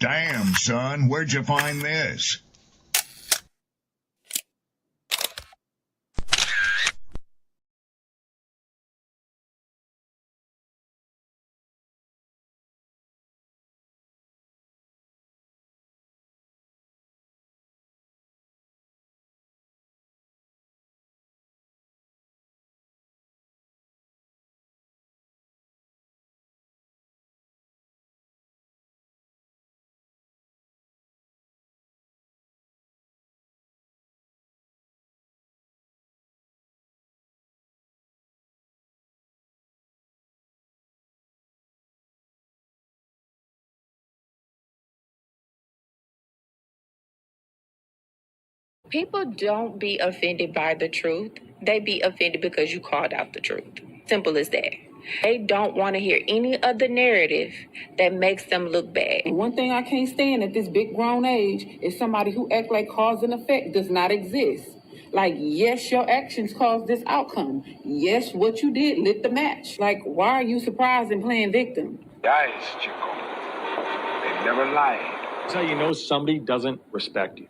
Damn, son, where'd you find this? People don't be offended by the truth. They be offended because you called out the truth. Simple as that. They don't want to hear any other narrative that makes them look bad. One thing I can't stand at this big grown age is somebody who act like cause and effect does not exist. Like, yes, your actions caused this outcome. Yes, what you did lit the match. Like, why are you surprised and playing victim? Guys, Chico, they never lie. That's how you know somebody doesn't respect you.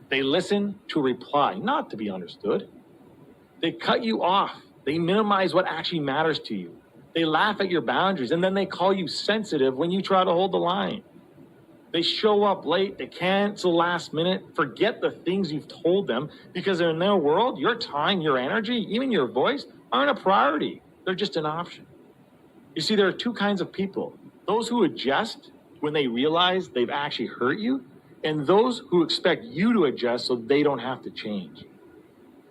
They listen to reply, not to be understood. They cut you off. They minimize what actually matters to you. They laugh at your boundaries, and then they call you sensitive when you try to hold the line. They show up late, they cancel last minute, forget the things you've told them, because in their world, your time, your energy, even your voice aren't a priority. They're just an option. You see, there are two kinds of people. Those who adjust when they realize they've actually hurt you, and those who expect you to adjust so they don't have to change.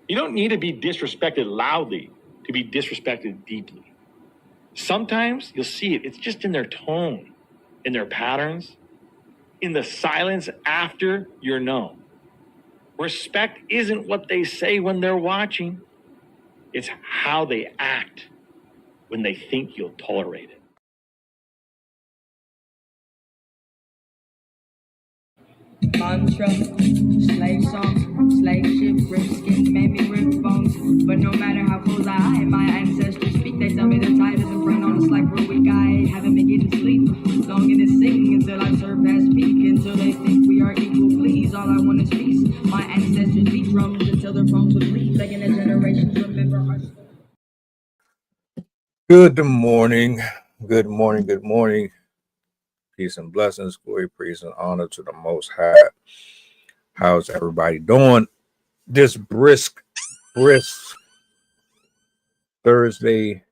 You don't need to be disrespected loudly to be disrespected deeply. Sometimes you'll see it. It's just in their tone, in their patterns, in the silence after you're known. Respect isn't what they say when they're watching. It's how they act when they think you'll tolerate it. Mantra, slave song, slave ship, rip skin, made me rip bones. But no matter how close I am, my ancestors speak. They tell me the tide isn't front on us like we're weak. I haven't been getting sleep, longing to sing until I surpass peak. Until they think we are equal, please. All I want is peace. My ancestors beat drums until their bones would bleed, begging the generations remember our story. Good morning, good morning, good morning. Peace and blessings, glory, praise, and honor to the Most High. How's everybody doing this brisk Thursday?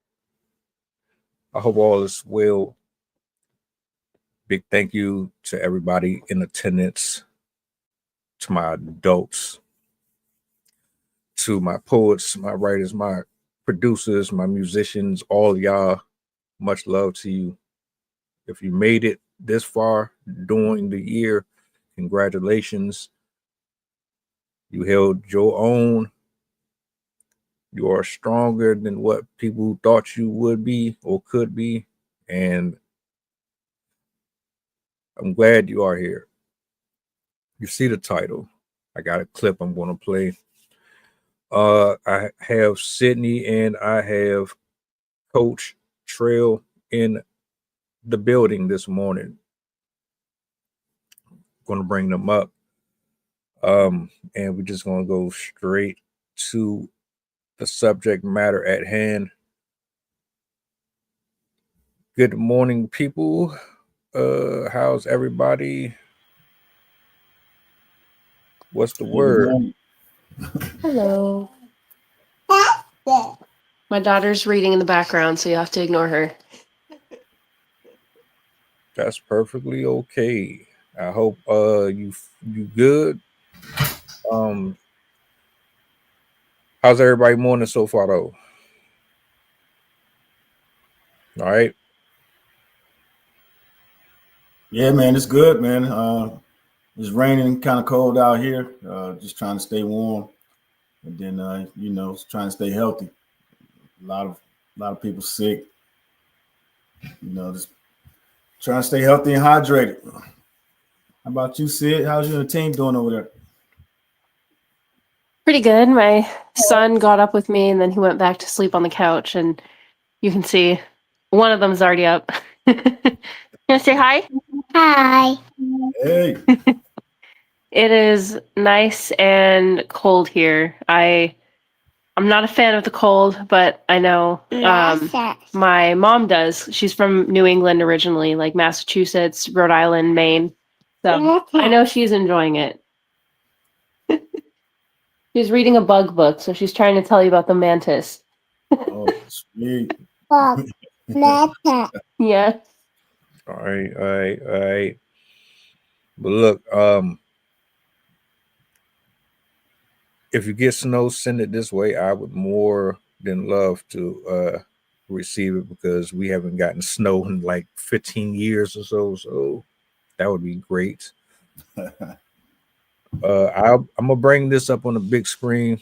I hope all is well. Big thank you to everybody in attendance, to my adults, to my poets, my writers, my producers, my musicians, all of y'all. Much love to you. If you made it this far during the year, congratulations. You held your own. You are stronger than what people thought you would be or could be. And I'm glad you are here. You see the title. I got a clip I'm going to play. I have Sydney and I have Coach Trail in the building this morning. Going to bring them up. And we're just going to go straight to the subject matter at hand. Good morning, people. How's everybody? What's the word? Hello. My daughter's reading in the background, so you have to ignore her. That's perfectly okay. I hope you good. How's everybody morning so far though? All right. Yeah, man, it's good, man. It's raining, kind of cold out here. Just trying to stay warm, and then trying to stay healthy. A lot of people sick. Just trying to stay healthy and hydrated. How about you, Sid? How's your team doing over there? Pretty good. My son got up with me, and then he went back to sleep on the couch, and you can see one of them's already up. You want to say hi? Hi. Hey. It is nice and cold here. I'm not a fan of the cold, but I know my mom does. She's from New England originally, like Massachusetts, Rhode Island, Maine. So I know she's enjoying it. She's reading a bug book, so she's trying to tell you about the mantis. Oh, sweet. Yeah. All right. But look, if you get snow, send it this way. I would more than love to receive it because we haven't gotten snow in like 15 years or so. So that would be great. I'm gonna bring this up on the big screen.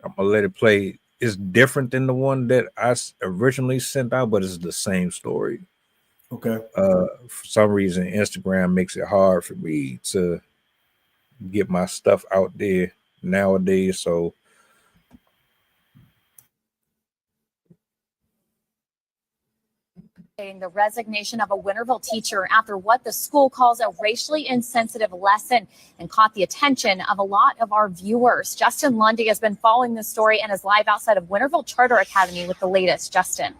I'm gonna let it play. It's different than the one that I originally sent out, but it's the same story. Okay. For some reason, Instagram makes it hard for me to get my stuff out there nowadays. So The resignation of a Winterville teacher after what the school calls a racially insensitive lesson and caught the attention of a lot of our viewers. Justin Lundy has been following this story and is live outside of Winterville Charter Academy with the latest. Justin.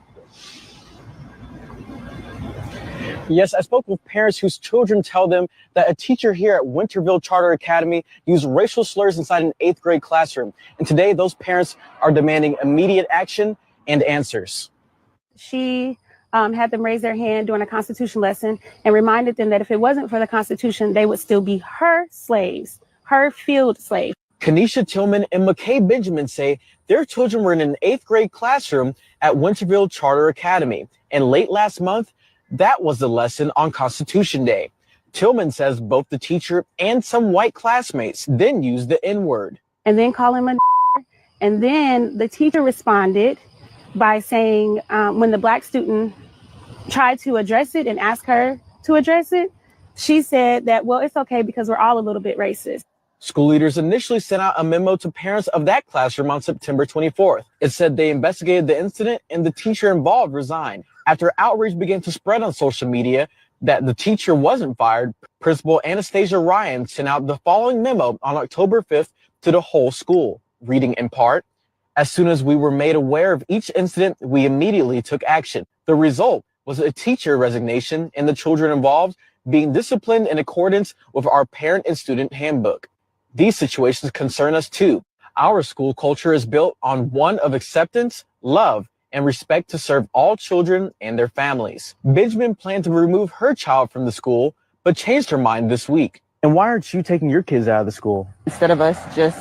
Yes, I spoke with parents whose children tell them that a teacher here at Winterville Charter Academy used racial slurs inside an 8th grade classroom. And today, those parents are demanding immediate action and answers. She had them raise their hand during a Constitution lesson and reminded them that if it wasn't for the Constitution, they would still be her slaves, her field slaves. Kanisha Tillman and McKay Benjamin say their children were in an 8th grade classroom at Winterville Charter Academy. And late last month, that was the lesson on Constitution Day. Tillman says both the teacher and some white classmates then used the N-word. And then call him a and then the teacher responded by saying when the black student tried to address it and ask her to address it, she said that, well, it's okay because we're all a little bit racist. School leaders initially sent out a memo to parents of that classroom on September 24th. It said they investigated the incident and the teacher involved resigned. After outrage began to spread on social media that the teacher wasn't fired, Principal Anastasia Ryan sent out the following memo on October 5th to the whole school, reading in part, "As soon as we were made aware of each incident, we immediately took action. The result was a teacher resignation and the children involved being disciplined in accordance with our parent and student handbook. These situations concern us too. Our school culture is built on one of acceptance, love, and respect to serve all children and their families." Benjamin planned to remove her child from the school, but changed her mind this week. And why aren't you taking your kids out of the school? Instead of us just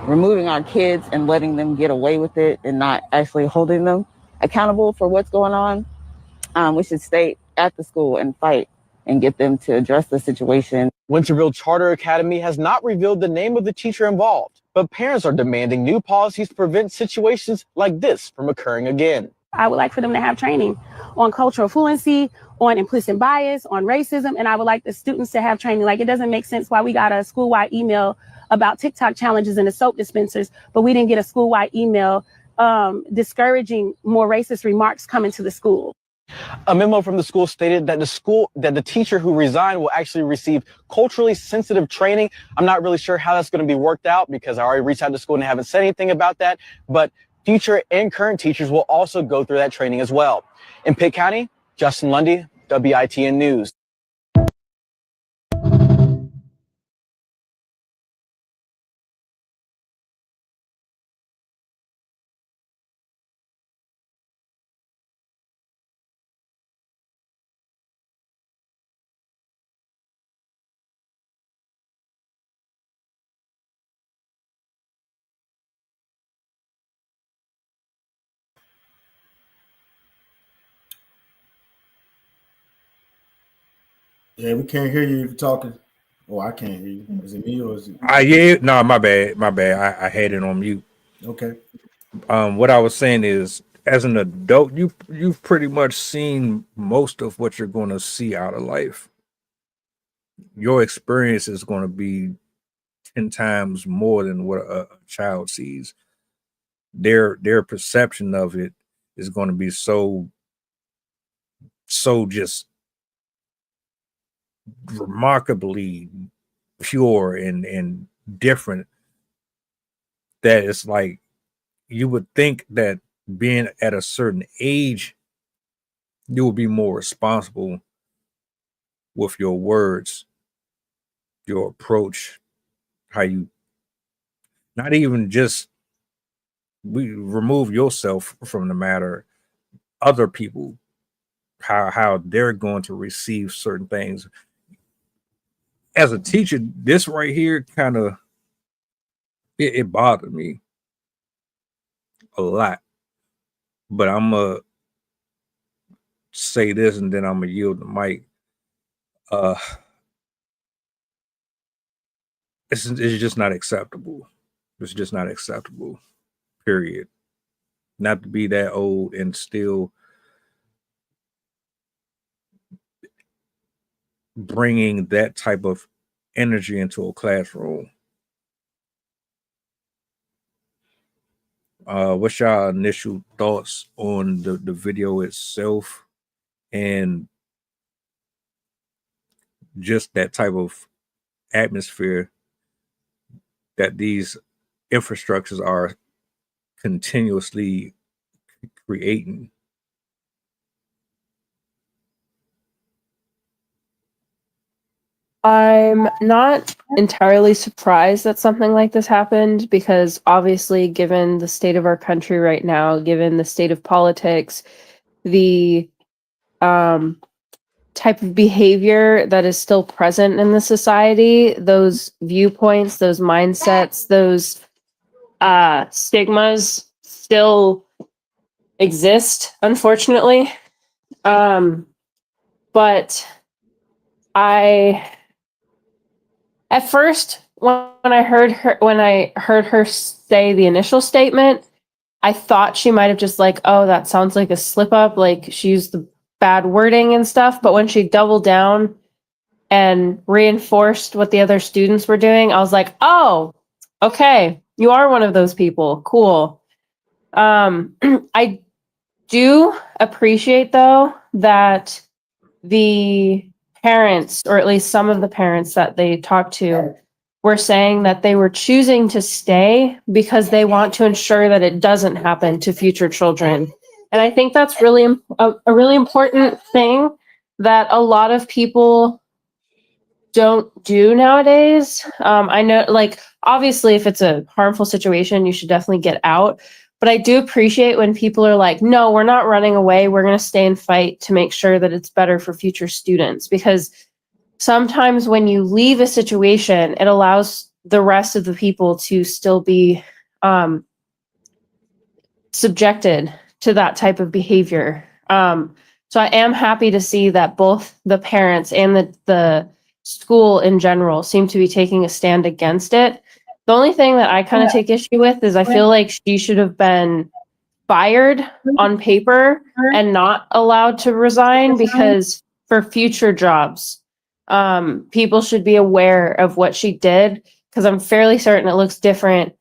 removing our kids and letting them get away with it and not actually holding them accountable for what's going on, we should stay at the school and fight and get them to address the situation. Winterville Charter Academy has not revealed the name of the teacher involved, but parents are demanding new policies to prevent situations like this from occurring again. I would like for them to have training on cultural fluency, on implicit bias, on racism, and I would like the students to have training. Like, it doesn't make sense why we got a school-wide email about TikTok challenges in the soap dispensers, but we didn't get a school-wide email discouraging more racist remarks coming to the school. A memo from the school stated that the teacher who resigned will actually receive culturally sensitive training. I'm not really sure how that's going to be worked out because I already reached out to school and they haven't said anything about that. But future and current teachers will also go through that training as well. In Pitt County, Justin Lundy, WITN News. Yeah, we can't hear you if you're talking. Oh, I can't hear you. Is it me or is it? Yeah, no, my bad. I had it on mute. Okay. What I was saying is, as an adult, you've pretty much seen most of what you're going to see out of life. Your experience is going to be 10 times more than what a child sees. Their perception of it is going to be so just remarkably pure and different, that it's like you would think that being at a certain age, you will be more responsible with your words, your approach, how you not even just remove yourself from the matter, other people, how they're going to receive certain things. As a teacher, this right here kind of it bothered me a lot. But I'm gonna say this and then I'm gonna yield the mic. It's just not acceptable. It's just not acceptable. Period. Not to be that old and still bringing that type of energy into a classroom. What's your initial thoughts on the video itself and just that type of atmosphere that these infrastructures are continuously creating? I'm not entirely surprised that something like this happened because obviously, given the state of our country right now, given the state of politics, the type of behavior that is still present in the society, those viewpoints, those mindsets, those stigmas still exist, unfortunately. But at first, when I heard her say the initial statement, I thought she might have just like, oh, that sounds like a slip up, like she used the bad wording and stuff. But when she doubled down and reinforced what the other students were doing, I was like, oh, okay, you are one of those people. Cool. I do appreciate though that the parents, or at least some of the parents that they talked to, were saying that they were choosing to stay because they want to ensure that it doesn't happen to future children. And I think that's really a really important thing that a lot of people don't do nowadays. I know, like, obviously, if it's a harmful situation, you should definitely get out. But I do appreciate when people are like, no, we're not running away. We're going to stay and fight to make sure that it's better for future students. Because sometimes when you leave a situation, it allows the rest of the people to still be subjected to that type of behavior. So I am happy to see that both the parents and the school in general seem to be taking a stand against it. The only thing that I kind of take issue with is I feel like she should have been fired on paper and not allowed to resign, because for future jobs, people should be aware of what she did, because I'm fairly certain it looks different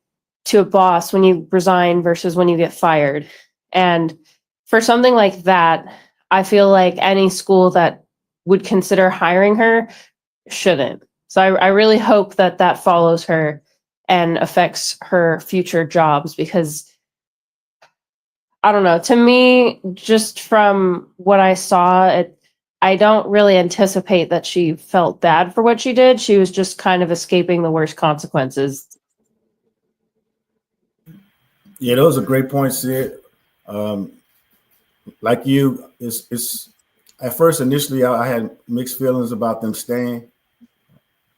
to a boss when you resign versus when you get fired. And for something like that, I feel like any school that would consider hiring her shouldn't. So I really hope that that follows her and affects her future jobs, because I don't know, to me, just from what I saw, I don't really anticipate that she felt bad for what she did. She was just kind of escaping the worst consequences. Yeah, those are great points, Sid. Like you, it's at first initially I had mixed feelings about them staying.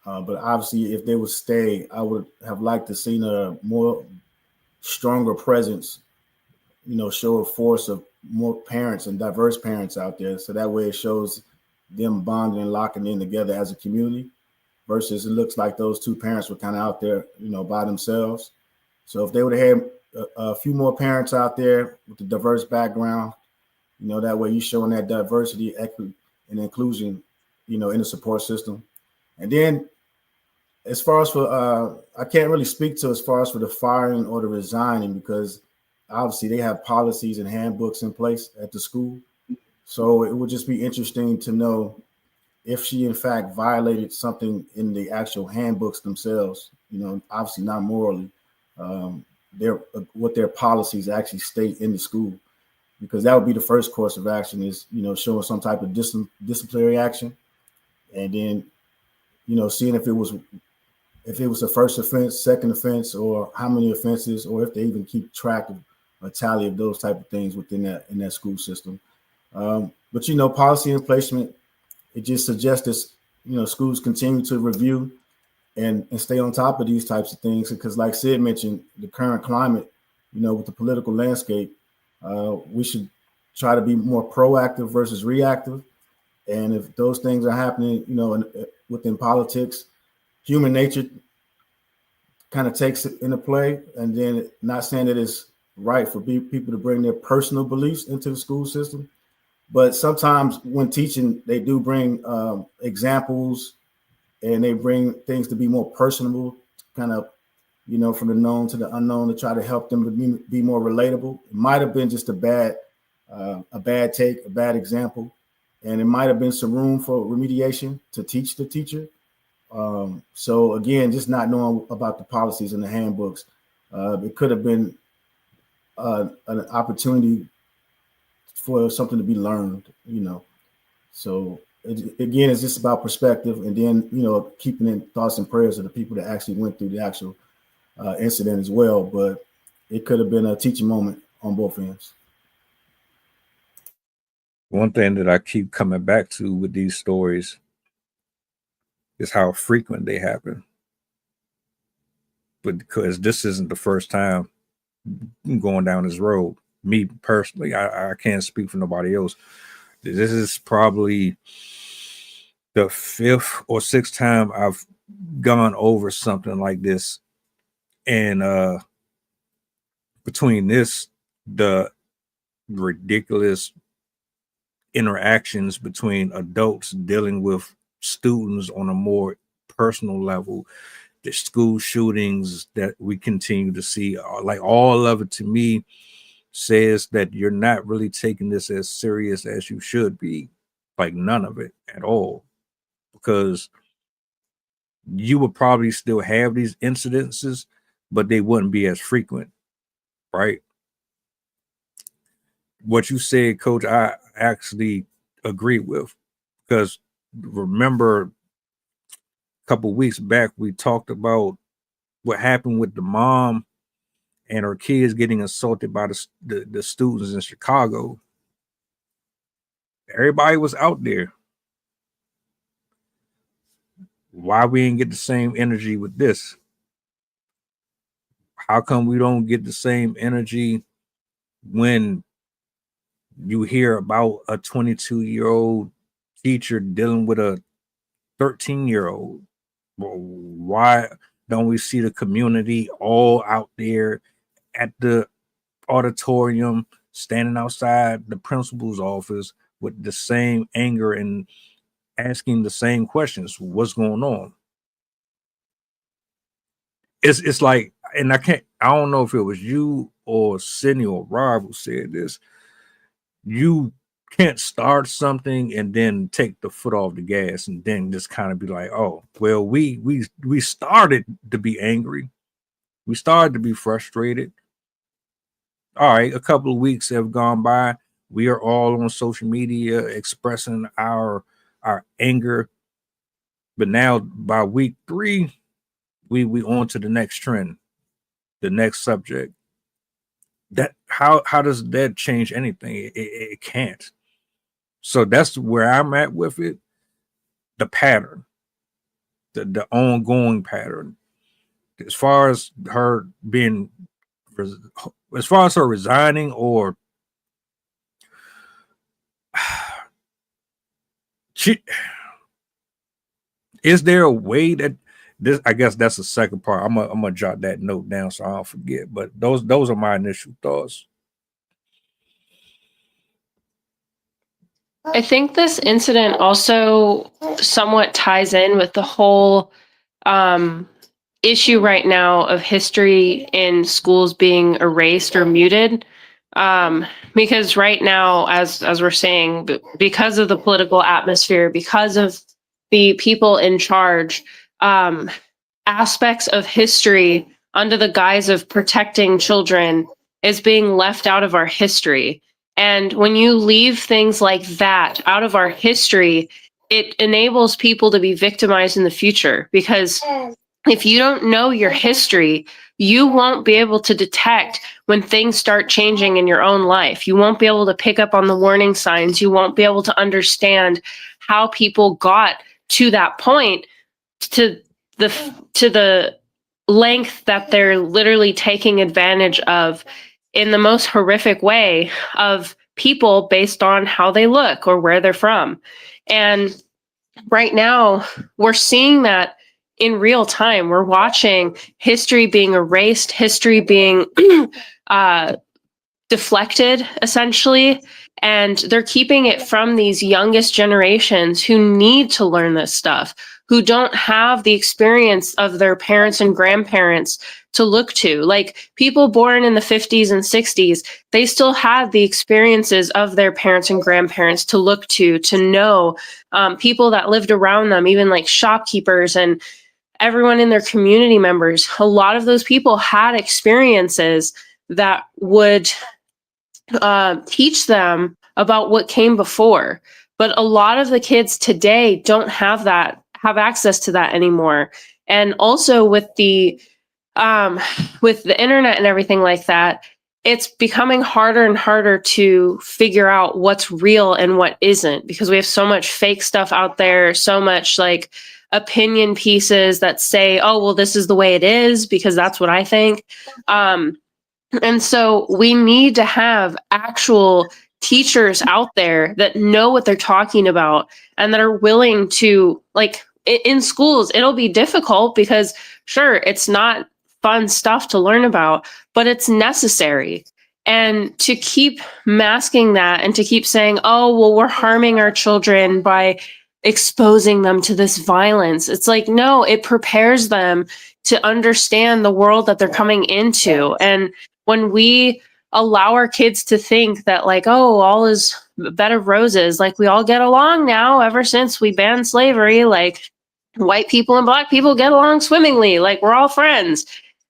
But obviously, if they would stay, I would have liked to seen a more stronger presence, show a force of more parents and diverse parents out there. So that way it shows them bonding and locking in together as a community, versus it looks like those two parents were kind of out there, by themselves. So if they would have had a few more parents out there with a diverse background, that way you're showing that diversity, equity, and inclusion, in the support system. And then as far as for, I can't really speak to as far as for the firing or the resigning, because obviously they have policies and handbooks in place at the school. So it would just be interesting to know if she in fact violated something in the actual handbooks themselves, obviously not morally, what their policies actually state in the school, because that would be the first course of action is, showing some type of disciplinary action. And then, seeing if it was a first offense, second offense, or how many offenses, or if they even keep track of a tally of those type of things within that school system. But policy and placement, it just suggests that schools continue to review and stay on top of these types of things, because like Sid mentioned, the current climate, with the political landscape, we should try to be more proactive versus reactive. And if those things are happening, within politics, human nature kind of takes it into play. And then, not saying that it's right for people to bring their personal beliefs into the school system, but sometimes when teaching, they do bring examples, and they bring things to be more personable, kind of, from the known to the unknown, to try to help them be more relatable. It might have been just a bad take, a bad example, and it might have been some room for remediation to teach the teacher. So again, just not knowing about the policies and the handbooks, it could have been an opportunity for something to be learned, So again, it's just about perspective, and then, keeping in thoughts and prayers of the people that actually went through the actual incident as well. But it could have been a teaching moment on both ends. One thing that I keep coming back to with these stories is how frequent they happen. But because this isn't the first time going down this road, me personally, I can't speak for nobody else. This is probably the 5th or 6th time I've gone over something like this. And between this, the ridiculous interactions between adults dealing with students on a more personal level, the school shootings that we continue to see, like all of it to me says that you're not really taking this as serious as you should be, like none of it at all, because you would probably still have these incidences, but they wouldn't be as frequent, right? What you said, Coach, I actually agree with, because remember a couple weeks back, we talked about what happened with the mom and her kids getting assaulted by the students in Chicago. Everybody was out there. Why we didn't get the same energy with this? How come we don't get the same energy when you hear about a 22-year-old teacher dealing with a 13-year-old? Well, why don't we see the community all out there at the auditorium, standing outside the principal's office with the same anger and asking the same questions? What's going on? It's like, and I don't know if it was you or Sydney or Rob who said this. You can't start something and then take the foot off the gas and then just kind of be like, oh, well, we started to be angry. We started to be frustrated. All right, a couple of weeks have gone by. We are all on social media expressing our anger. But now by week 3, we on to the next trend, the next subject. That how does that change anything? It can't. So that's where I'm at with it. The pattern, the ongoing pattern. As far as her resigning, or is there a way that this? I guess that's the second part. I'm gonna jot that note down so I don't forget. But those are my initial thoughts. I think this incident also somewhat ties in with the whole issue right now of history in schools being erased or muted. Because right now, as we're saying, because of the political atmosphere, because of the people in charge, aspects of history under the guise of protecting children is being left out of our history. And when you leave things like that out of our history, it enables people to be victimized in the future. Because if you don't know your history, you won't be able to detect when things start changing in your own life. You won't be able to pick up on the warning signs. You won't be able to understand how people got to that point, to the length that they're literally taking advantage of in the most horrific way of people based on how they look or where they're from. And right now, we're seeing that in real time. We're watching history being erased, history being deflected, essentially. And they're keeping it from these youngest generations who need to learn this stuff, who don't have the experience of their parents and grandparents to look to. Like people born in the 50s and 60s, they still had the experiences of their parents and grandparents to look to know, people that lived around them, even like shopkeepers and everyone in their community members. A lot of those people had experiences that would teach them about what came before. But a lot of the kids today don't have access to that anymore. And also with the internet and everything like that, it's becoming harder and harder to figure out what's real and what isn't, because we have so much fake stuff out there, so much like opinion pieces that say, oh, well, this is the way it is because that's what I think. And so we need to have actual teachers out there that know what they're talking about and that are willing to, like, in schools, it'll be difficult because sure, it's not fun stuff to learn about, but it's necessary. And to keep masking that and to keep saying, oh, well, we're harming our children by exposing them to this violence. It's like, no, it prepares them to understand the world that they're coming into. And when we allow our kids to think that like, oh, all is a bed of roses, like we all get along now ever since we banned slavery, like white people and black people get along swimmingly, like we're all friends,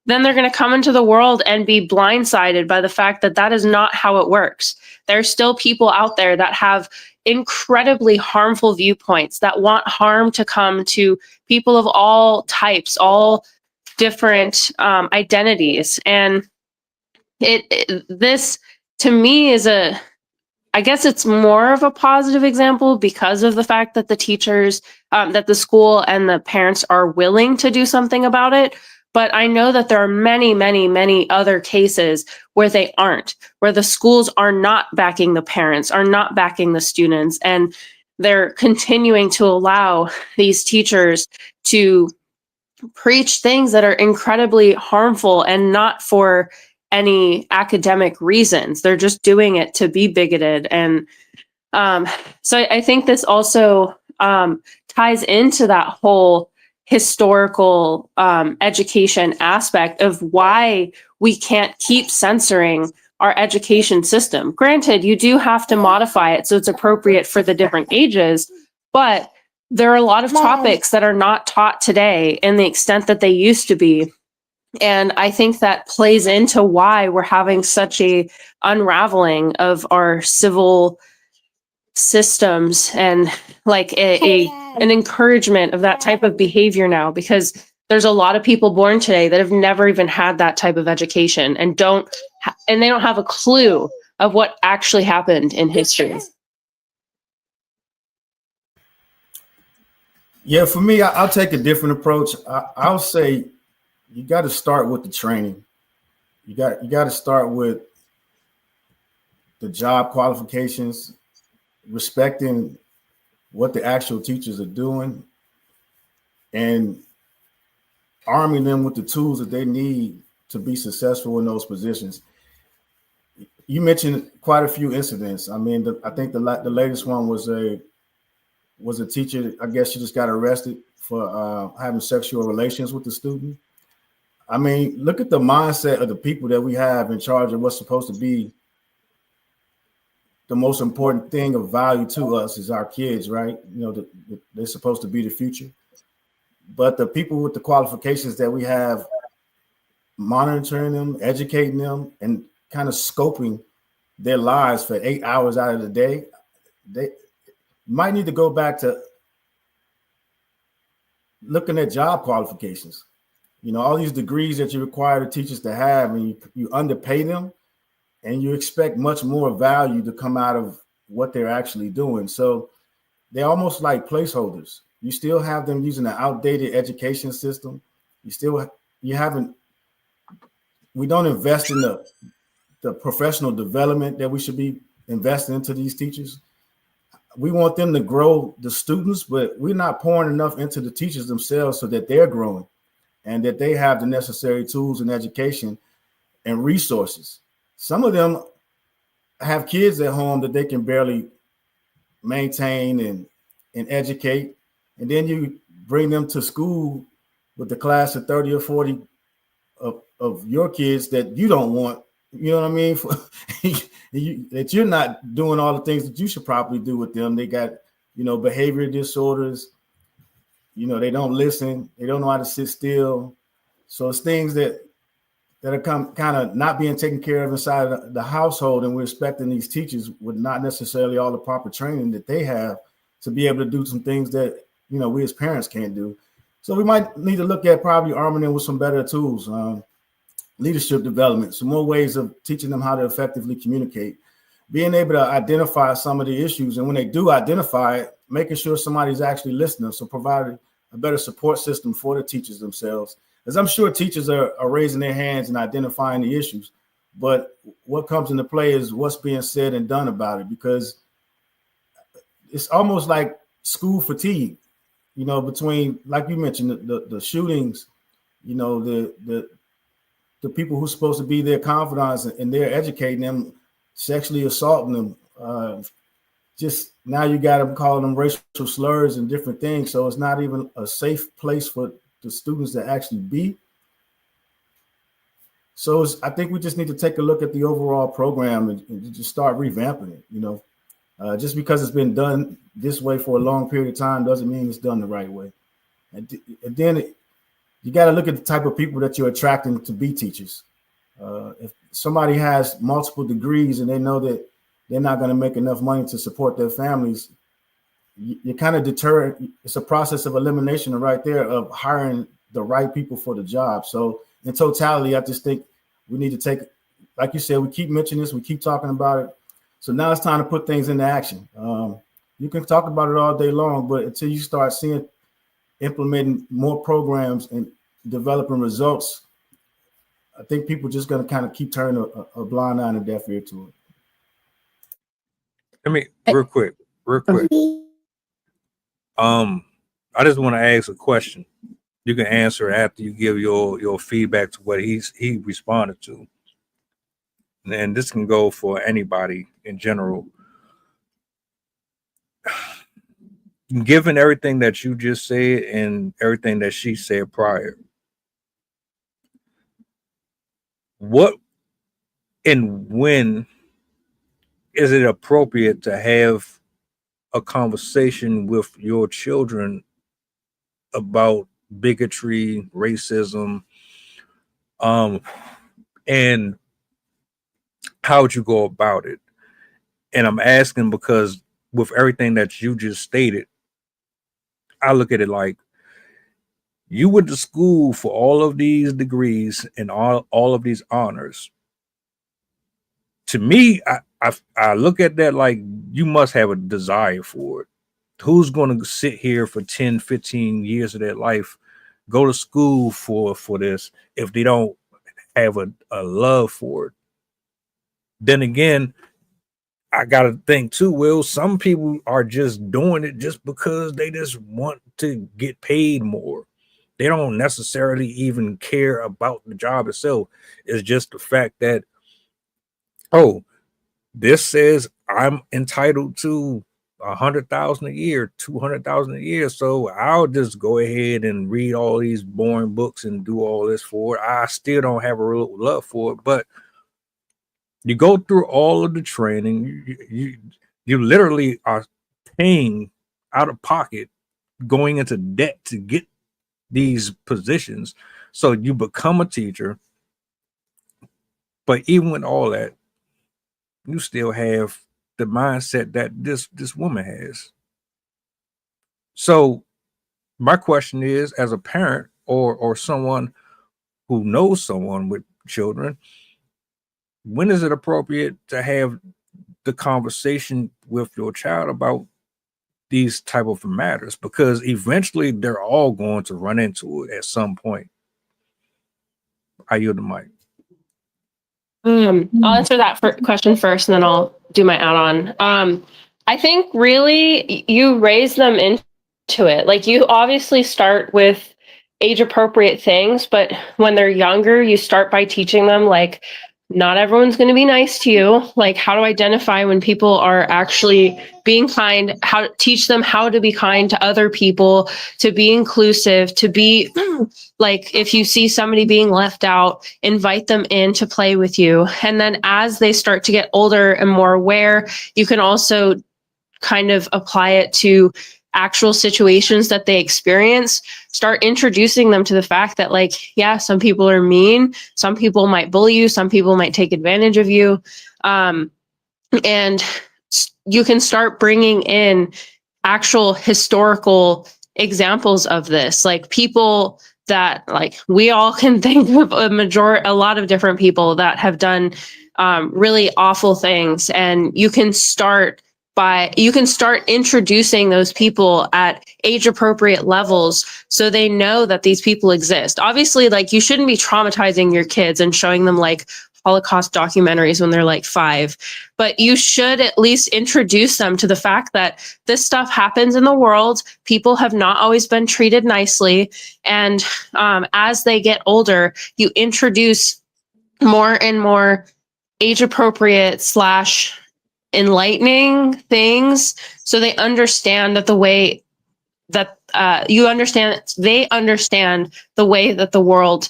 then they're going to come into the world and be blindsided by the fact that that is not how it works. There's still people out there that have incredibly harmful viewpoints that want harm to come to people of all types, all different identities. And this to me is I guess it's more of a positive example because of the fact that the teachers, that the school and the parents are willing to do something about it. But I know that there are many, many, many other cases where they aren't, where the schools are not backing the parents, are not backing the students, and they're continuing to allow these teachers to preach things that are incredibly harmful and not for any academic reasons. They're just doing it to be bigoted. And so I think this also ties into that whole historical education aspect of why we can't keep censoring our education system. Granted, you do have to modify it so it's appropriate for the different ages, but there are a lot of topics that are not taught today in the extent that they used to be. And I think that plays into why we're having such a unraveling of our civil systems and like an encouragement of that type of behavior now, because there's a lot of people born today that have never even had that type of education and they don't have a clue of what actually happened in history. Yeah, for me, I'll take a different approach. I'll say you got to start with the training. You got to start with the job qualifications, respecting what the actual teachers are doing, and arming them with the tools that they need to be successful in those positions. You mentioned quite a few incidents. I mean, I think the latest one was a teacher. I guess she just got arrested for having sexual relations with the student. I mean, look at the mindset of the people that we have in charge of what's supposed to be the most important thing of value to us is our kids, right? They're supposed to be the future. But the people with the qualifications that we have, monitoring them, educating them, and kind of scoping their lives for 8 hours out of the day, they might need to go back to looking at job qualifications. All these degrees that you require the teachers to have, and you underpay them, and you expect much more value to come out of what they're actually doing. So they're almost like placeholders. You still have them using an outdated education system. We don't invest in the professional development that we should be investing into these teachers. We want them to grow the students, but we're not pouring enough into the teachers themselves so that they're growing and that they have the necessary tools and education and resources. Some of them have kids at home that they can barely maintain and educate. And then you bring them to school with the class of 30 or 40 of your kids that you don't want, you know what I mean? That you're not doing all the things that you should probably do with them. They got, behavior disorders. They don't listen. They don't know how to sit still. So it's things that are kind of not being taken care of inside the household. And we're expecting these teachers with not necessarily all the proper training that they have to be able to do some things that, we as parents can't do. So we might need to look at probably arming them with some better tools, leadership development, some more ways of teaching them how to effectively communicate, being able to identify some of the issues. And when they do identify it, making sure somebody's actually listening. So providing a better support system for the teachers themselves. As I'm sure teachers are raising their hands and identifying the issues, but what comes into play is what's being said and done about it, because it's almost like school fatigue, between, like you mentioned, the shootings, the people who's supposed to be their confidants, and they're educating them, sexually assaulting them. Just now you got them calling them racial slurs and different things. So it's not even a safe place for the students to actually be. So I think we just need to take a look at the overall program and just start revamping it. Just because it's been done this way for a long period of time doesn't mean it's done the right way. And then you got to look at the type of people that you're attracting to be teachers. If somebody has multiple degrees and they know that they're not going to make enough money to support their families, you kind of deter. It's a process of elimination right there of hiring the right people for the job. So in totality, I just think we need to take, like you said, we keep mentioning this, we keep talking about it. So now it's time to put things into action. You can talk about it all day long, but until you start implementing more programs and developing results, I think people are just going to kind of keep turning a blind eye and a deaf ear to it. I mean, real quick. I just want to ask a question. You can answer after you give your feedback to what he responded to. And this can go for anybody in general. Given everything that you just said and everything that she said prior, what and when is it appropriate to have a conversation with your children about bigotry, racism, and how would you go about it? And I'm asking because with everything that you just stated, I look at it like you went to school for all of these degrees and all of these honors. To me, I look at that like you must have a desire for it. Who's going to sit here for 10, 15 years of their life, go to school for this if they don't have a love for it? Then again, I got to think too, Will, some people are just doing it just because they just want to get paid more. They don't necessarily even care about the job itself. It's just the fact that, oh, this says I'm entitled to 100,000 a year, 200,000 a year. So I'll just go ahead and read all these boring books and do all this for it. I still don't have a real love for it, but You go through all of the training. You literally are paying out of pocket, going into debt to get these positions. So you become a teacher. But even with all that, you still have the mindset that this woman has. So my question is, as a parent or someone who knows someone with children, when is it appropriate to have the conversation with your child about these type of matters? Because eventually they're all going to run into it at some point. I yield the mic. I'll answer that question first, and then I'll do my add-on. I think really you raise them into it. Like, you obviously start with age-appropriate things, but when they're younger, you start by teaching them, like, not everyone's going to be nice to you. Like, how to identify when people are actually being kind, how to teach them how to be kind to other people, to be inclusive, to be like, if you see somebody being left out, invite them in to play with you. And then as they start to get older and more aware, you can also kind of apply it to actual situations that they experience. Start introducing them to the fact that, like, yeah, some people are mean, some people might bully you, some people might take advantage of you. And you can start bringing in actual historical examples of this, like people that, like, we all can think of a lot of different people that have done really awful things. And you can start introducing those people at age appropriate levels so they know that these people exist. Obviously, like, you shouldn't be traumatizing your kids and showing them like Holocaust documentaries when they're like 5, but you should at least introduce them to the fact that this stuff happens in the world. People have not always been treated nicely. And as they get older, you introduce more and more age appropriate / enlightening things so they understand that the way that they understand the way that the world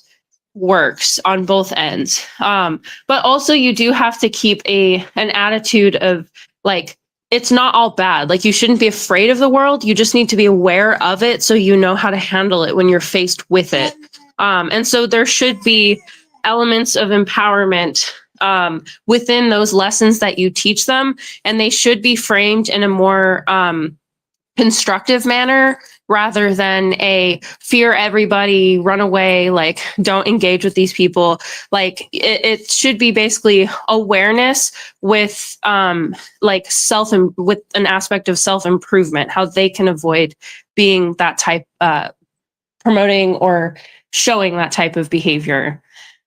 works on both ends. But also you do have to keep an attitude of, like, it's not all bad. Like, you shouldn't be afraid of the world. You just need to be aware of it so you know how to handle it when you're faced with it. And so there should be elements of empowerment within those lessons that you teach them, and they should be framed in a more constructive manner rather than a fear everybody, run away, like, don't engage with these people. Like, it should be basically awareness with like with an aspect of self-improvement, how they can avoid being that type, promoting or showing that type of behavior.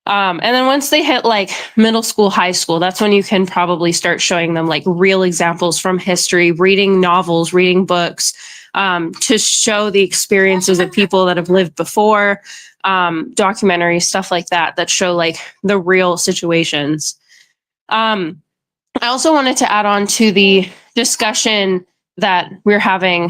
And then once they hit like middle school, high school, that's when you can probably start showing them like real examples from history, reading novels, reading books, to show the experiences of people that have lived before, documentaries, stuff like that, that show like the real situations. I also wanted to add on to the discussion that we're having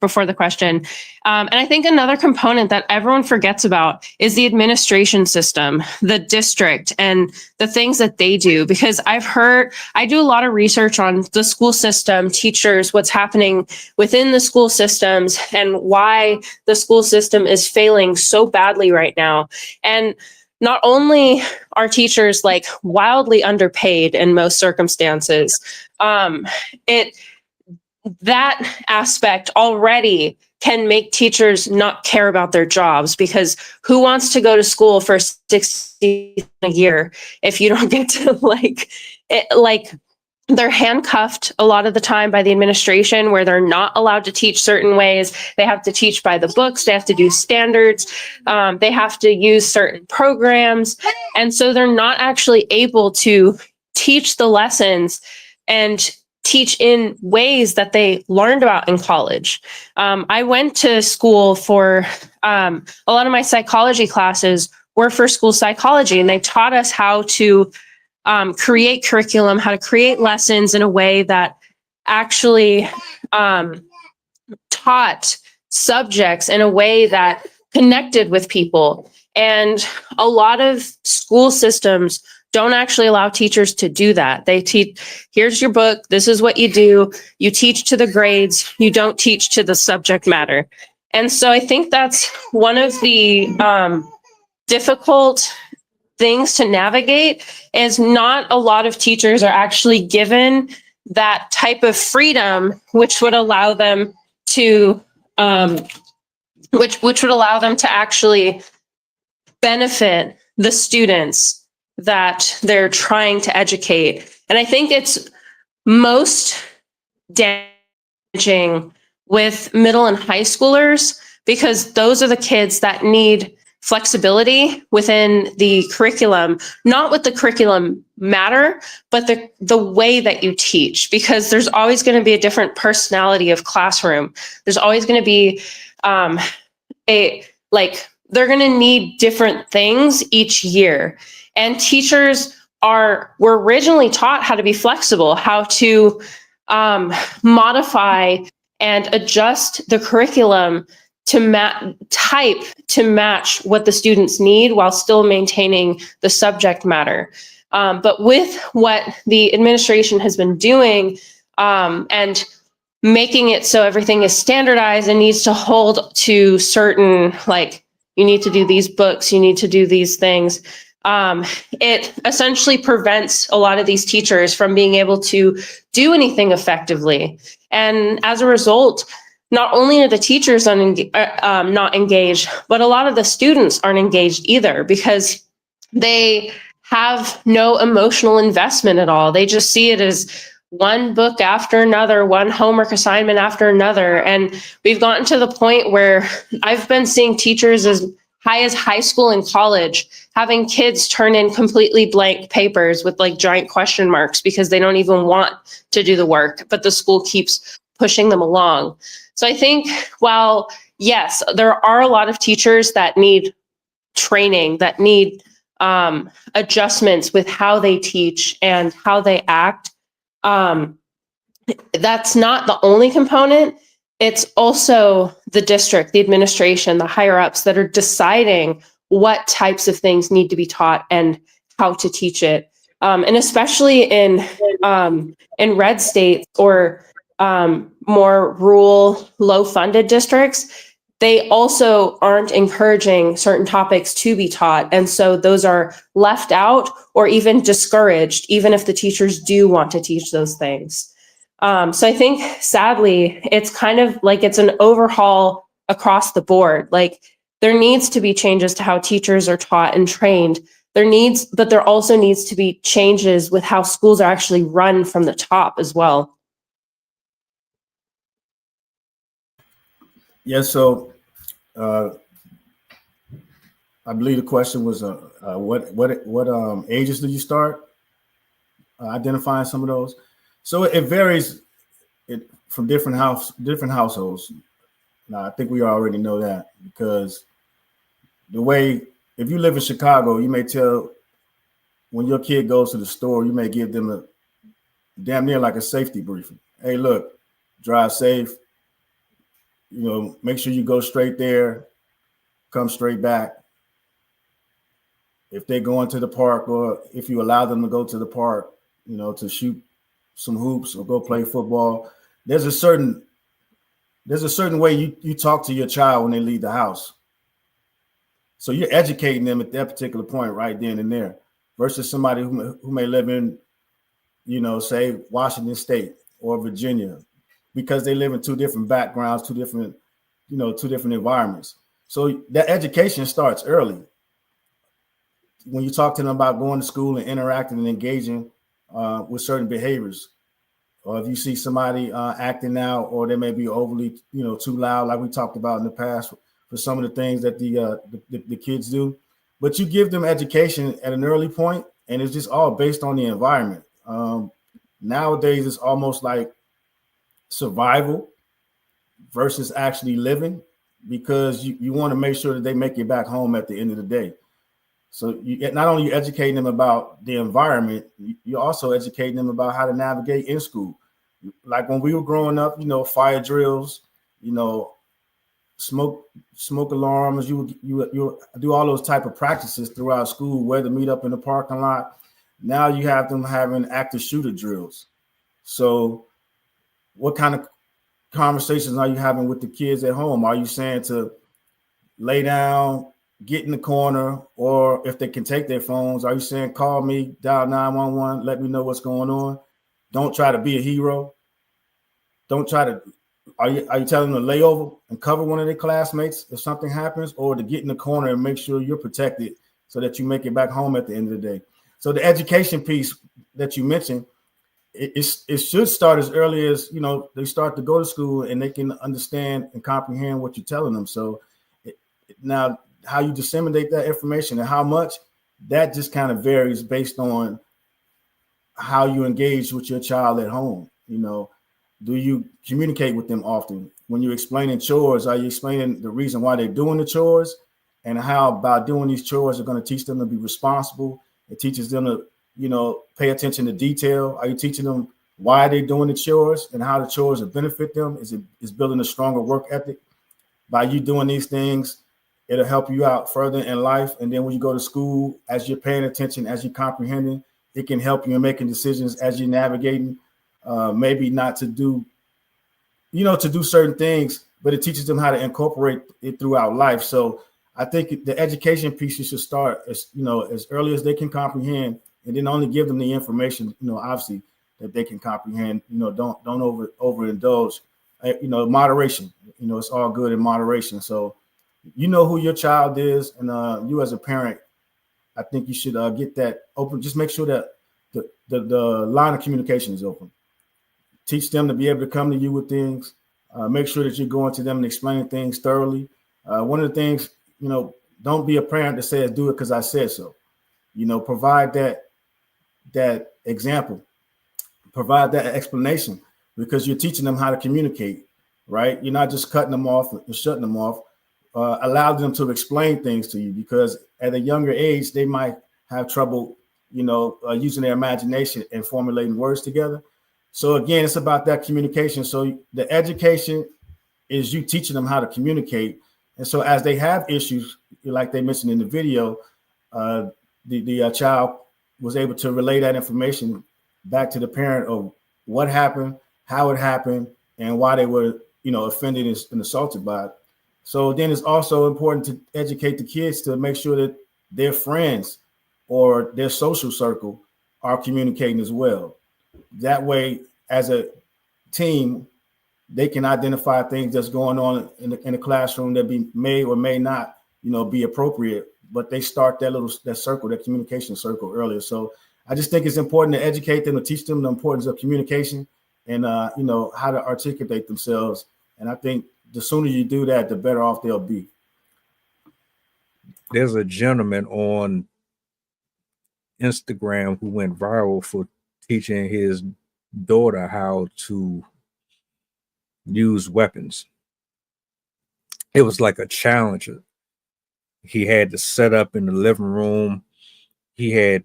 before the question. And I think another component that everyone forgets about is the administration system, the district, and the things that they do. Because I do a lot of research on the school system, teachers, what's happening within the school systems, and why the school system is failing so badly right now. And not only are teachers like wildly underpaid in most circumstances, that aspect already can make teachers not care about their jobs, because who wants to go to school for $60 a year if you don't get to they're handcuffed a lot of the time by the administration, where they're not allowed to teach certain ways. They have to teach by the books. They have to do standards. They have to use certain programs. And so they're not actually able to teach the lessons and teach in ways that they learned about in college. I went to school for a lot of my psychology classes were for school psychology, and they taught us how to create curriculum, how to create lessons in a way that actually taught subjects in a way that connected with people. And a lot of school systems don't actually allow teachers to do that. They teach, here's your book, this is what you do. You teach to the grades, you don't teach to the subject matter. And so I think that's one of the difficult things to navigate, is not a lot of teachers are actually given that type of freedom, which would allow them to which would allow them to actually benefit the students that they're trying to educate. And I think it's most damaging with middle and high schoolers, because those are the kids that need flexibility within the curriculum, not with the curriculum matter, but the way that you teach, because there's always going to be a different personality of classroom. There's always going to be they're going to need different things each year. And teachers were originally taught how to be flexible, how to modify and adjust the curriculum to match what the students need while still maintaining the subject matter. But with what the administration has been doing and making it so everything is standardized and needs to hold to certain, like, you need to do these books, you need to do these things, it essentially prevents a lot of these teachers from being able to do anything effectively. And as a result, not only are the teachers not engaged, but a lot of the students aren't engaged either, because they have no emotional investment at all. They just see it as one book after another, one homework assignment after another. And we've gotten to the point where I've been seeing teachers as high as high school and college having kids turn in completely blank papers with like giant question marks because they don't even want to do the work, but the school keeps pushing them along. So I think, while yes, there are a lot of teachers that need training, that need adjustments with how they teach and how they act, that's not the only component. It's also the district, the administration, the higher ups that are deciding what types of things need to be taught and how to teach it. And especially in red states or more rural, low-funded districts, they also aren't encouraging certain topics to be taught. And so those are left out or even discouraged, even if the teachers do want to teach those things. So I think, sadly, it's kind of like it's an overhaul across the board. Like, there needs to be changes to how teachers are taught and trained. But there also needs to be changes with how schools are actually run from the top as well. Yeah, so I believe the question was, what ages do you start identifying some of those? So it varies from different households. Now, I think we already know that, because if you live in Chicago, you may tell, when your kid goes to the store, you may give them a damn near like a safety briefing. Hey, look, drive safe. Make sure you go straight there, come straight back. If they go into the park, or if you allow them to go to the park, to shoot some hoops or go play football, there's a certain way you talk to your child when they leave the house. So you're educating them at that particular point right then and there, versus somebody who may live in, say Washington State or Virginia, because they live in two different backgrounds, two different environments. So that education starts early. When you talk to them about going to school and interacting and engaging with certain behaviors, or if you see somebody acting out, or they may be overly, too loud, like we talked about in the past for some of the things that the kids do. But you give them education at an early point, and it's just all based on the environment. Nowadays, it's almost like survival versus actually living, because you want to make sure that they make it back home at the end of the day. So you not only educating them about the environment, you're also educating them about how to navigate in school. Like when we were growing up, fire drills, smoke alarms. You do all those type of practices throughout school, where to meet up in the parking lot. Now you have them having active shooter drills. So what kind of conversations are you having with the kids at home? Are you saying to lay down, get in the corner, or if they can take their phones, are you saying call me, dial 911, let me know what's going on? Don't try to be a hero. Don't try to. Are you telling them to lay over and cover one of their classmates if something happens, or to get in the corner and make sure you're protected so that you make it back home at the end of the day? So the education piece that you mentioned, it should start as early as, you know, they start to go to school and they can understand and comprehend what you're telling them. So now how you disseminate that information and how much, that just kind of varies based on how you engage with your child at home. You know, do you communicate with them often? When you're explaining chores, are you explaining the reason why they're doing the chores and how by doing these chores are going to teach them to be responsible? It teaches them to, you know, pay attention to detail. Are you teaching them why they're doing the chores and how the chores will benefit them? Is building a stronger work ethic? By you doing these things, it'll help you out further in life. And then when you go to school, as you're paying attention, as you're comprehending, it can help you in making decisions as you're navigating, maybe not to do, you know, to do certain things, but it teaches them how to incorporate it throughout life. So I think the education piece should start as, you know, as early as they can comprehend, and then only give them the information, you know, obviously that they can comprehend. You know, don't overindulge. You know, moderation. You know, it's all good in moderation. So you know who your child is, and you as a parent, I think you should get that open. Just make sure that the line of communication is open. Teach them to be able to come to you with things. Make sure that you're going to them and explaining things thoroughly. One of the things, you know, don't be a parent that says do it because I said so. You know, provide that example, provide that explanation, because you're teaching them how to communicate, right? You're not just cutting them off and shutting them off. Allow them to explain things to you, because at a younger age, they might have trouble, you know, using their imagination and formulating words together. So again, it's about that communication. So the education is you teaching them how to communicate. And so as they have issues, like they mentioned in the video, the child was able to relay that information back to the parent of what happened, how it happened, and why they were, you know, offended and assaulted by it. So then it's also important to educate the kids to make sure that their friends or their social circle are communicating as well. That way, as a team, they can identify things that's going on in the classroom that may or may not, you know, be appropriate, but they start that circle, that communication circle earlier. So I just think it's important to educate them, to teach them the importance of communication and, you know, how to articulate themselves. And I think the sooner you do that, the better off they'll be. There's a gentleman on Instagram who went viral for teaching his daughter how to use weapons. It was like a challenge. He had to set up in the living room. He had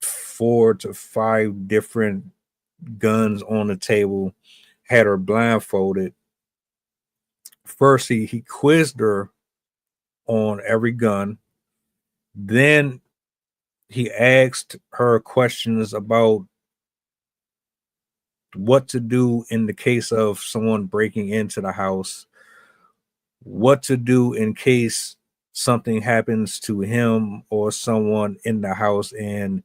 4 to 5 different guns on the table, had her blindfolded. First, he quizzed her on every gun. Then he asked her questions about what to do in the case of someone breaking into the house, what to do in case something happens to him or someone in the house and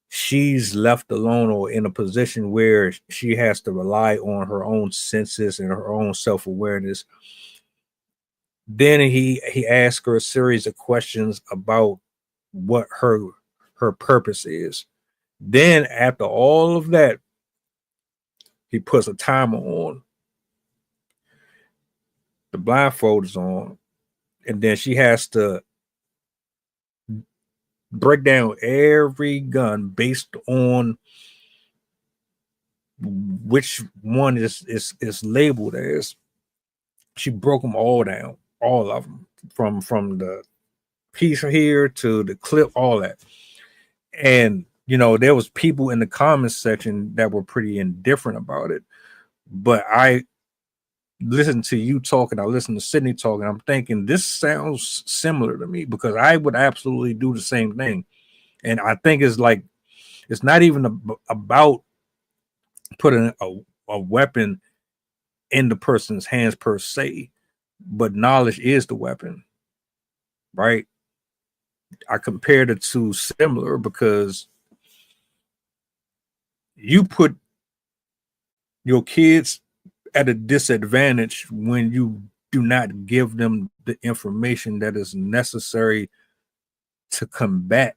she's left alone or in a position where she has to rely on her own senses and her own self-awareness. Then he asked her a series of questions about what her purpose is. Then after all of that, he puts a timer on. The blindfold is on. And then she has to break down every gun based on which one is labeled as. She broke them all down, all of them, from the piece here to the clip, all that. And you know, there was people in the comments section that were pretty indifferent about it, but I listened to you talking, I listened to Sydney talking, I'm thinking this sounds similar to me, because I would absolutely do the same thing. And I think it's like, it's not even about putting a weapon in the person's hands per se, but knowledge is the weapon, right? I compared it to similar because you put your kids at a disadvantage when you do not give them the information that is necessary to combat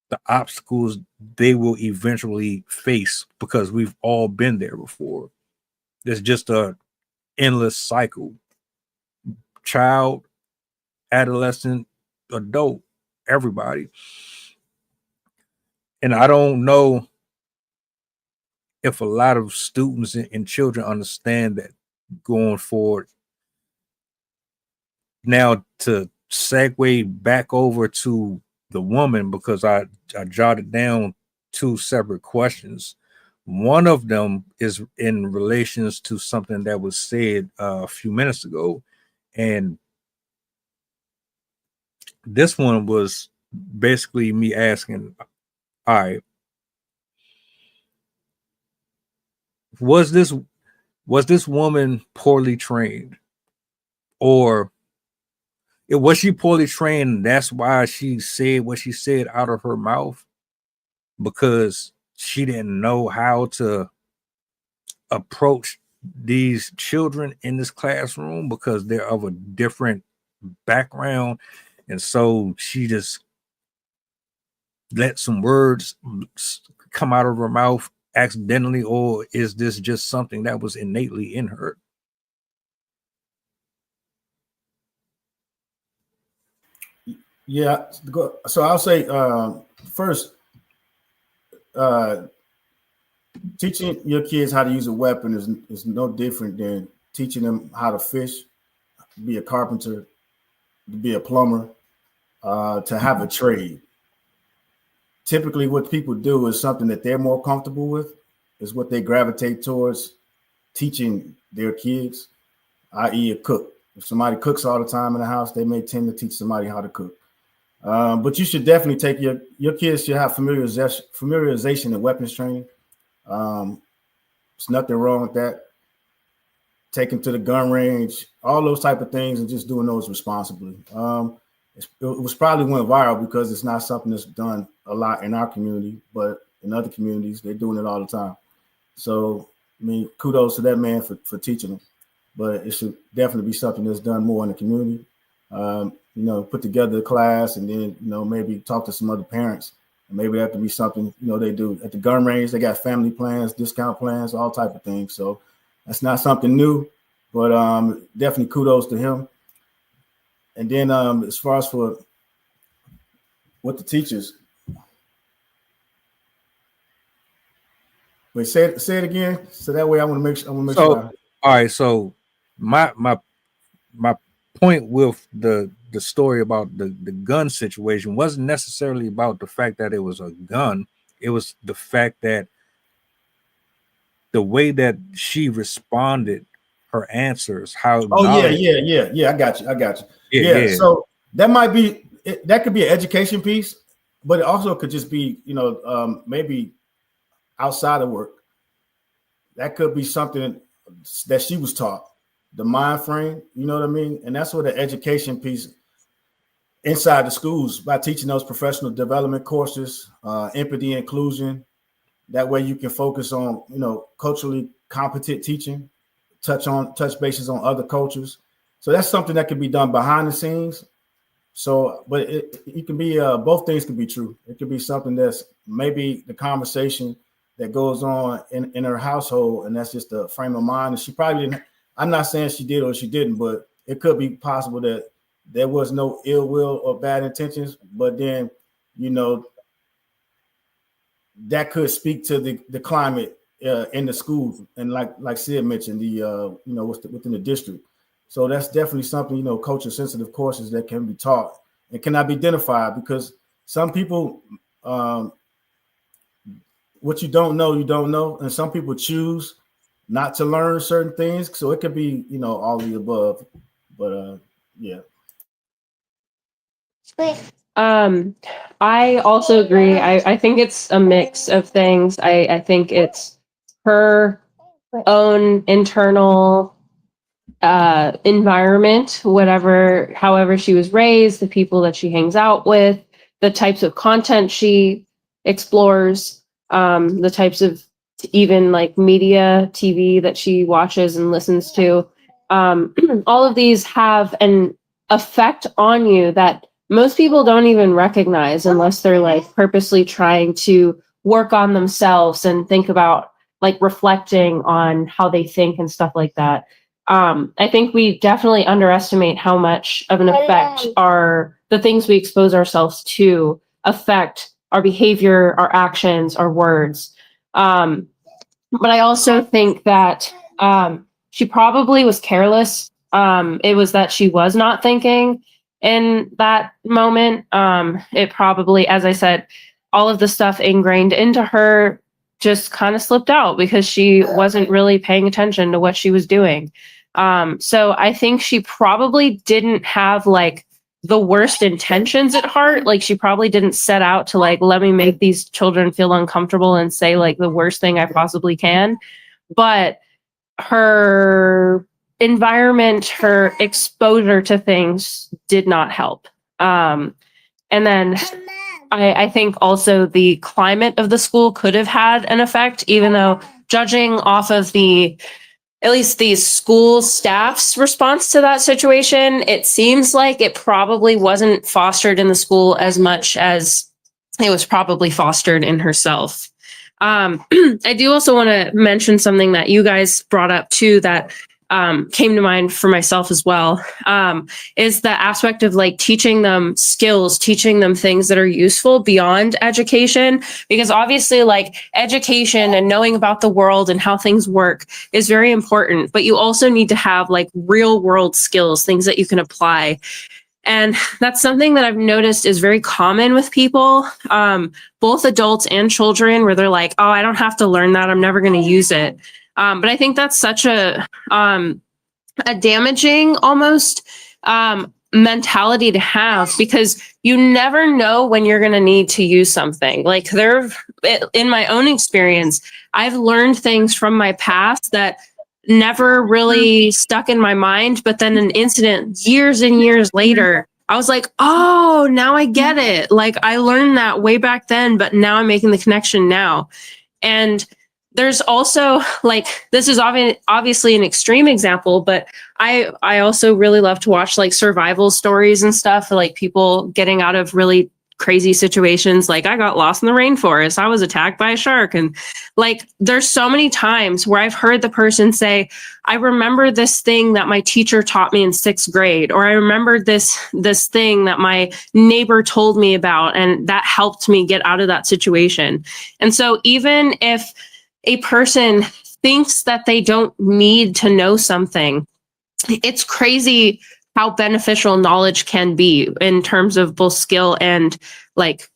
the obstacles they will eventually face, because we've all been there before. It's just a endless cycle. Child, adolescent, adult, everybody. And I don't know if a lot of students and children understand that going forward. Now, to segue back over to the woman, because I jotted down two separate questions. One of them is in relations to something that was said a few minutes ago. And this one was basically me asking, all right, was this woman poorly trained? Or was she poorly trained and that's why she said what she said out of her mouth? Because she didn't know how to approach these children in this classroom because they're of a different background, and so she just let some words come out of her mouth accidentally? Or is this just something that was innately in her? Yeah, so I'll say first, teaching your kids how to use a weapon is no different than teaching them how to fish, be a carpenter, be a plumber, to have a trade. Typically, what people do is something that they're more comfortable with, is what they gravitate towards teaching their kids, i.e. a cook. If somebody cooks all the time in the house, they may tend to teach somebody how to cook. But you should definitely take your kids should have familiarization and weapons training. There's nothing wrong with that. Take them to the gun range, all those type of things, and just doing those responsibly. It was probably went viral because it's not something that's done a lot in our community, but in other communities, they're doing it all the time. So, I mean, kudos to that man for teaching them. But it should definitely be something that's done more in the community. Put together a class and then, maybe talk to some other parents. And maybe that could be something, they do at the gun range. They got family plans, discount plans, all type of things. So that's not something new, but definitely kudos to him. And then as far as for what the teachers, wait, say it again. So that way I want to make sure. All right. So my point with the story about the gun situation wasn't necessarily about the fact that it was a gun. It was the fact that the way that she responded, her answers, how. Oh yeah. I got you. Yeah. So that might be that could be an education piece, but it also could just be maybe outside of work. That could be something that she was taught, the mind frame. You know what I mean? And that's what the education piece inside the schools, by teaching those professional development courses, empathy, inclusion. That way you can focus on culturally competent teaching. Touch bases on other cultures. So that's something that can be done behind the scenes. So, but it can be both things can be true. It could be something that's maybe the conversation that goes on in her household, and that's just a frame of mind. And she probably didn't. I'm not saying she did or she didn't, but it could be possible that there was no ill will or bad intentions. But then, that could speak to the climate in the school, and like Sid mentioned, within the district. So that's definitely something, culture sensitive courses that can be taught and cannot be identified, because some people, what you don't know, and some people choose not to learn certain things. So it could be, all of the above. But yeah. I also agree. I think it's a mix of things. I think it's her own internal environment, whatever, however she was raised, the people that she hangs out with, the types of content she explores, the types of even like media, TV that she watches and listens to. All of these have an effect on you that most people don't even recognize unless they're like purposely trying to work on themselves and think about like reflecting on how they think and stuff like that. I think we definitely underestimate how much of an effect the things we expose ourselves to affect our behavior, our actions, our words. But I also think that she probably was careless. It was that she was not thinking in that moment. It probably, as I said, all of the stuff ingrained into her just kind of slipped out because she wasn't really paying attention to what she was doing. So I think she probably didn't have like the worst intentions at heart. Like she probably didn't set out to like, let me make these children feel uncomfortable and say like the worst thing I possibly can. But her environment, her exposure to things did not help. And then I think also the climate of the school could have had an effect, even though judging off of at least the school staff's response to that situation, it seems like it probably wasn't fostered in the school as much as it was probably fostered in herself. I do also want to mention something that you guys brought up too that came to mind for myself as well, is the aspect of like teaching them skills, teaching them things that are useful beyond education, because obviously like education and knowing about the world and how things work is very important, but you also need to have like real world skills, things that you can apply. And that's something that I've noticed is very common with people, both adults and children, where they're like, oh, I don't have to learn that. I'm never going to use it. But I think that's such a damaging almost mentality to have, because you never know when you're going to need to use something. Like in my own experience, I've learned things from my past that never really stuck in my mind. But then an incident years and years later, I was like, oh, now I get it. Like I learned that way back then, but now I'm making the connection now. And there's also like, this is obviously an extreme example, but I also really love to watch like survival stories and stuff, like people getting out of really crazy situations. Like I got lost in the rainforest. I was attacked by a shark. And like, there's so many times where I've heard the person say, I remember this thing that my teacher taught me in 6th grade, or I remember this thing that my neighbor told me about, and that helped me get out of that situation. And so even if a person thinks that they don't need to know something, it's crazy how beneficial knowledge can be in terms of both skill and like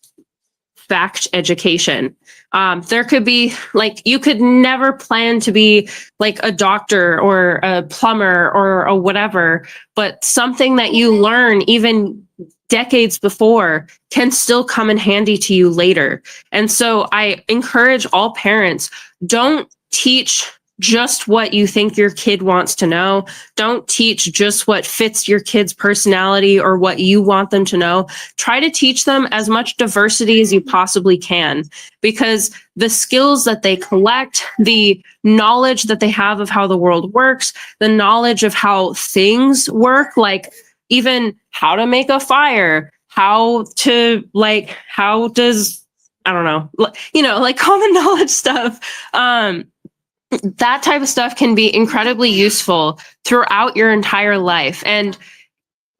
fact education. There could be like, you could never plan to be like a doctor or a plumber or a whatever, but something that you learn even decades before can still come in handy to you later. And so I encourage all parents, don't teach just what you think your kid wants to know. Don't teach just what fits your kid's personality or what you want them to know. Try to teach them as much diversity as you possibly can, because the skills that they collect, the knowledge that they have of how the world works, the knowledge of how things work, like even how to make a fire, how does, I don't know, like common knowledge stuff. That type of stuff can be incredibly useful throughout your entire life. And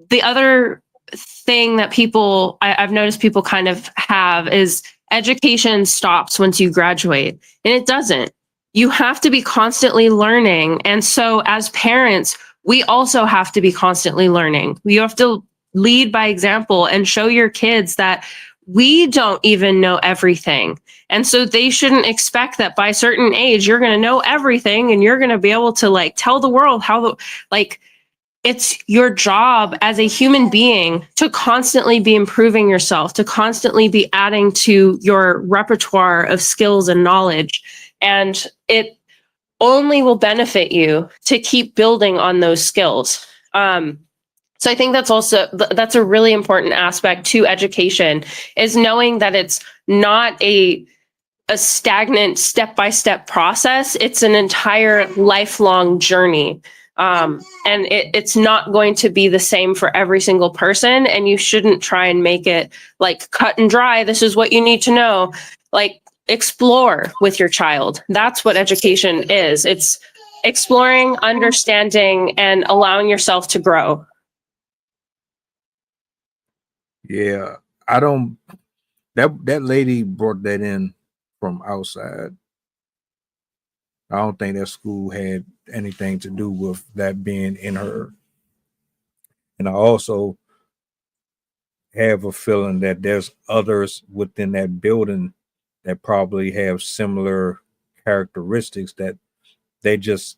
the other thing that I've noticed people kind of have is education stops once you graduate, and it doesn't. You have to be constantly learning. And so as parents, we also have to be constantly learning. You have to lead by example and show your kids that we don't even know everything. And so they shouldn't expect that by a certain age, you're going to know everything and you're going to be able to like tell the world how it's your job as a human being to constantly be improving yourself, to constantly be adding to your repertoire of skills and knowledge. And it only will benefit you to keep building on those skills. So I think that's a really important aspect to education, is knowing that it's not a stagnant step-by-step process. It's an entire lifelong journey. And it's not going to be the same for every single person. And you shouldn't try and make it like cut and dry. This is what you need to know. Like, explore with your child. That's what education is. It's exploring, understanding, and allowing yourself to grow. Yeah, I don't. That lady brought that in from outside. I don't think that school had anything to do with that being in her. And I also have a feeling that there's others within that building that probably have similar characteristics, that they just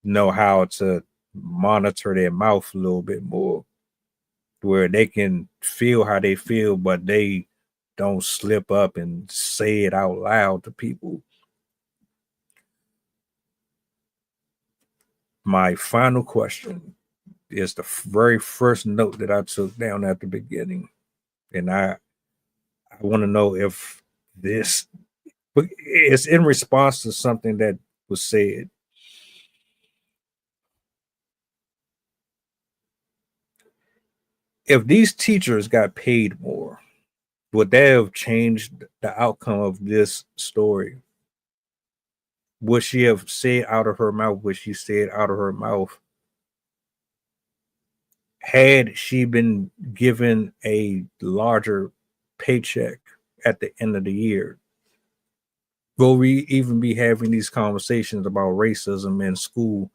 know how to monitor their mouth a little bit more, where they can feel how they feel, but they don't slip up and say it out loud to people. My final question is the very first note that I took down at the beginning. And I want to know if this is in response to something that was said. If these teachers got paid more, would that have changed the outcome of this story? Would she have said out of her mouth what she said out of her mouth? Had she been given a larger paycheck at the end of the year? Will we even be having these conversations about racism in school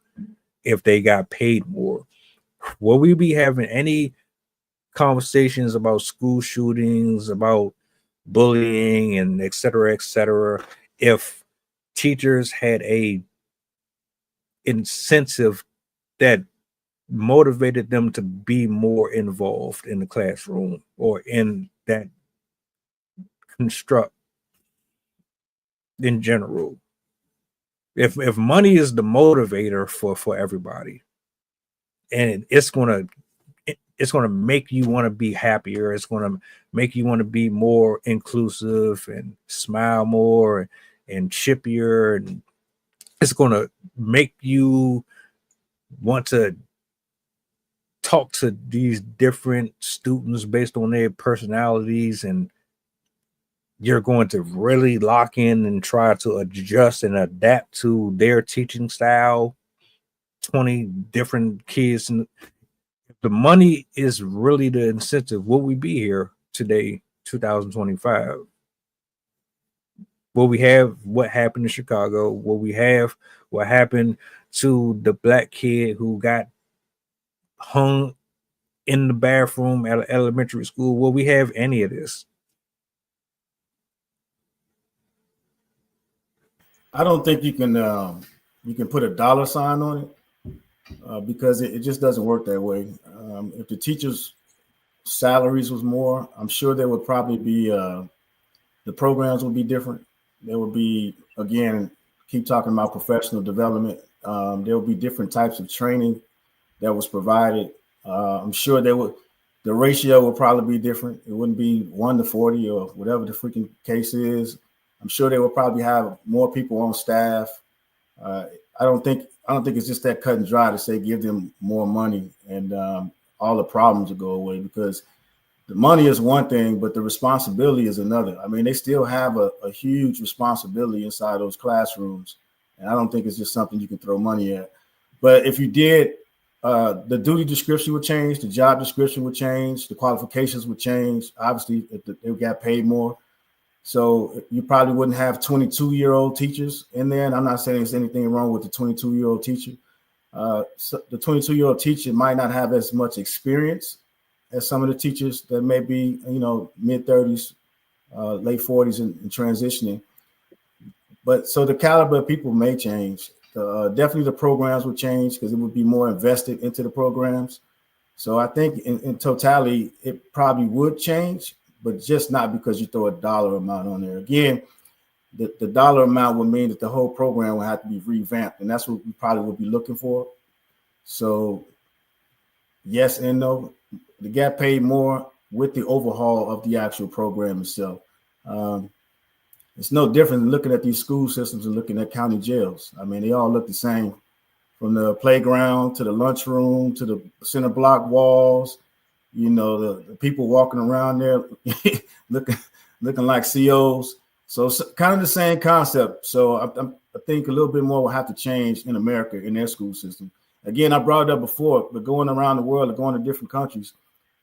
if they got paid more? Will we be having any conversations about school shootings, about bullying, and et cetera, if teachers had a incentive that motivated them to be more involved in the classroom or in that construct in general? If money is the motivator for everybody, and it's gonna make you want to be happier, it's gonna make you want to be more inclusive and smile more and chippier, and it's gonna make you want to talk to these different students based on their personalities, and you're going to really lock in and try to adjust and adapt to their teaching style. 20 different kids, and if the money is really the incentive, will we be here today, 2025? Will we have what happened in Chicago? Will we have what happened to the black kid who got hung in the bathroom at an elementary school? Will we have any of this? I don't think you can put a dollar sign on it because it just doesn't work that way. If the teachers' salaries was more, I'm sure there would probably be the programs would be different. There would be, again, keep talking about professional development. There would be different types of training that was provided. I'm sure the ratio would probably be different. It wouldn't be 1-40 or whatever the freaking case is. I'm sure they will probably have more people on staff. I don't think it's just that cut and dry to say give them more money and all the problems will go away, because the money is one thing, but the responsibility is another. I mean, they still have a huge responsibility inside those classrooms, and I don't think it's just something you can throw money at. But if you did, the duty description would change, the job description would change, the qualifications would change. Obviously, if they got paid more. So you probably wouldn't have 22-year-old teachers in there. And I'm not saying there's anything wrong with the 22-year-old teacher. So the 22-year-old teacher might not have as much experience as some of the teachers that may be, mid-30s, late 40s and transitioning. But so the caliber of people may change. definitely the programs would change because it would be more invested into the programs. So I think in totality, it probably would change, but just not because you throw a dollar amount on there. Again, the dollar amount would mean that the whole program would have to be revamped, and that's what we probably would be looking for. So yes and no. The Gap paid more with the overhaul of the actual program itself. It's no different than looking at these school systems and looking at county jails. I mean, they all look the same, from the playground to the lunchroom to the center block walls. You know, the people walking around there looking like COs. So kind of the same concept. So I think a little bit more will have to change in America in their school system. Again, I brought it up before, but going around the world and going to different countries,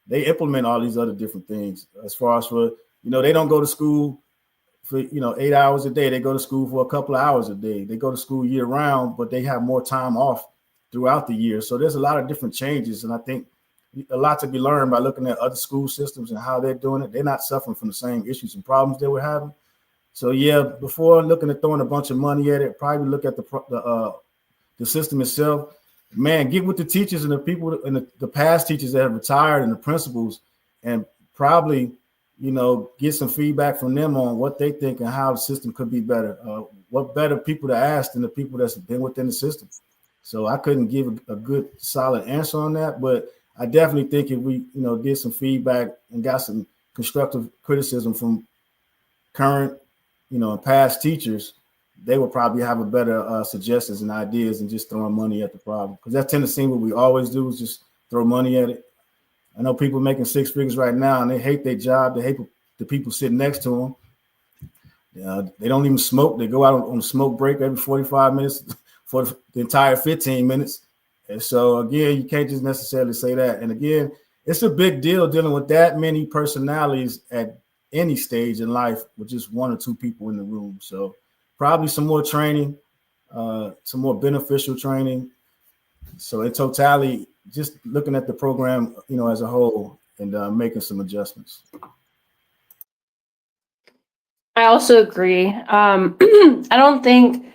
they implement all these other different things. As far as for, they don't go to school for, 8 hours a day. They go to school for a couple of hours a day. They go to school year round, but they have more time off throughout the year. So there's a lot of different changes. And I think a lot to be learned by looking at other school systems and how they're doing it. They're not suffering from the same issues and problems they were having. So yeah, before looking at throwing a bunch of money at it, probably look at the system itself. Man, get with the teachers and the people and the past teachers that have retired and the principals, and probably, get some feedback from them on what they think and how the system could be better. What better people to ask than the people that's been within the system. So I couldn't give a good, solid answer on that, but I definitely think if we, did some feedback and got some constructive criticism from current, and past teachers, they will probably have a better suggestions and ideas than just throwing money at the problem. Because that tends to seem what we always do is just throw money at it. I know people making six figures right now and they hate their job. They hate the people sitting next to them. They don't even smoke. They go out on a smoke break every 45 minutes for the entire 15 minutes. And so, again, you can't just necessarily say that. And again, it's a big deal dealing with that many personalities at any stage in life with just one or two people in the room. So probably some more training, some more beneficial training. So in totality, just looking at the program, as a whole and making some adjustments. I also agree. I don't think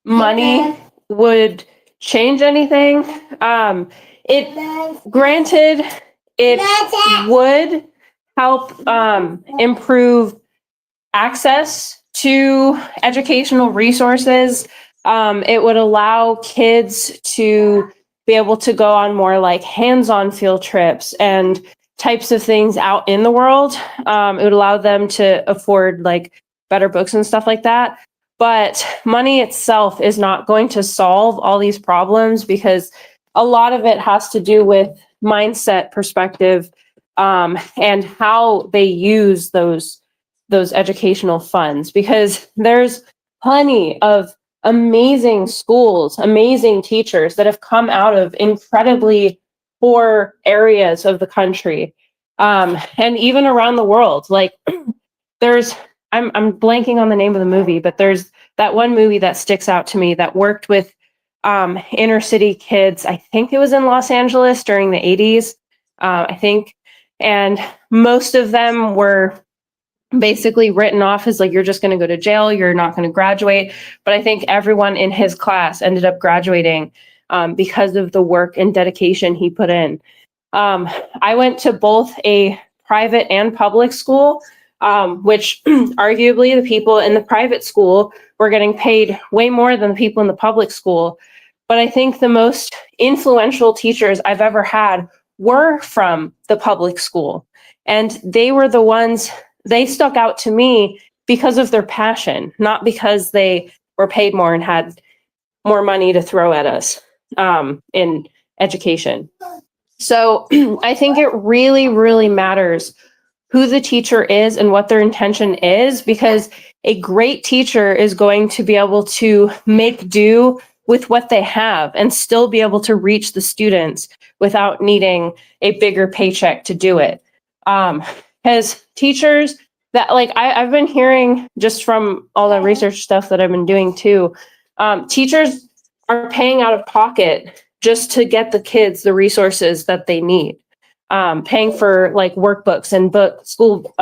money would change anything. Granted, it would help improve access to educational resources. It would allow kids to be able to go on more like hands-on field trips and types of things out in the world. It would allow them to afford like better books and stuff like that. But money itself is not going to solve all these problems because a lot of it has to do with mindset, perspective, and how they use those educational funds, because there's plenty of amazing schools, amazing teachers that have come out of incredibly poor areas of the country, and even around the world. Like I'm blanking on the name of the movie, but there's that one movie that sticks out to me that worked with inner city kids. I think it was in Los Angeles during the 80s, I think. And most of them were basically written off as like, you're just going to go to jail, you're not going to graduate. But I think everyone in his class ended up graduating because of the work and dedication he put in. I went to both a private and public school, which arguably the people in the private school were getting paid way more than the people in the public school. But I think the most influential teachers I've ever had were from the public school. And they were the ones, they stuck out to me because of their passion, not because they were paid more and had more money to throw at us in education. So I think it really, really matters who the teacher is and what their intention is, because a great teacher is going to be able to make do with what they have and still be able to reach the students without needing a bigger paycheck to do it. As teachers that I've been hearing just from all the research stuff that I've been doing too, teachers are paying out of pocket just to get the kids the resources that they need, paying for like workbooks and school,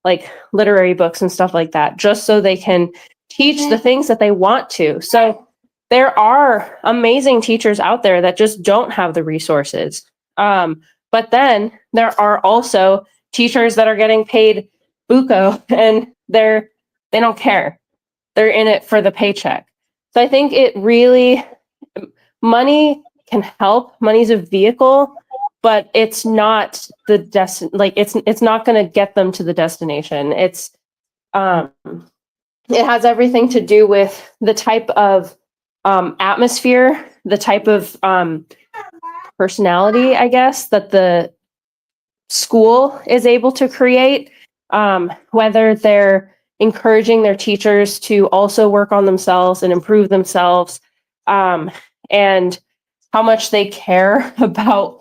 like literary books and stuff like that, just so they can teach the things that they want to. So there are amazing teachers out there that just don't have the resources. But then there are also teachers that are getting paid buco and they don't care. They're in it for the paycheck. So I think it really, money can help. Money's a vehicle, but it's not the it's not going to get them to the destination. It has everything to do with the type of atmosphere, the type of personality, I guess, that the school is able to create, whether they're encouraging their teachers to also work on themselves and improve themselves, and how much they care about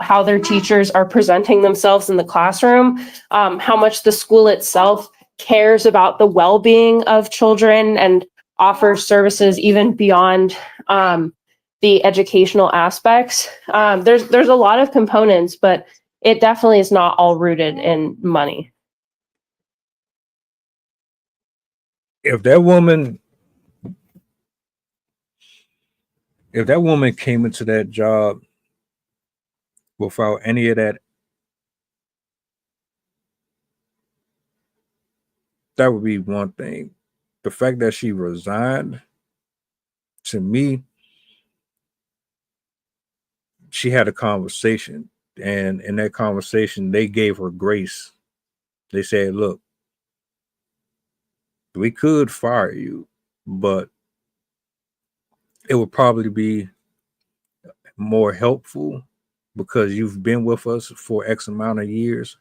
how their teachers are presenting themselves in the classroom, how much the school itself cares about the well-being of children and offers services even beyond the educational aspects. There's a lot of components, but it definitely is not all rooted in money. If that woman came into that job without any of that, that would be one thing. The fact that she resigned, to me, she had a conversation, and in that conversation, they gave her grace. They said, look, we could fire you, but it would probably be more helpful because you've been with us for X amount of years.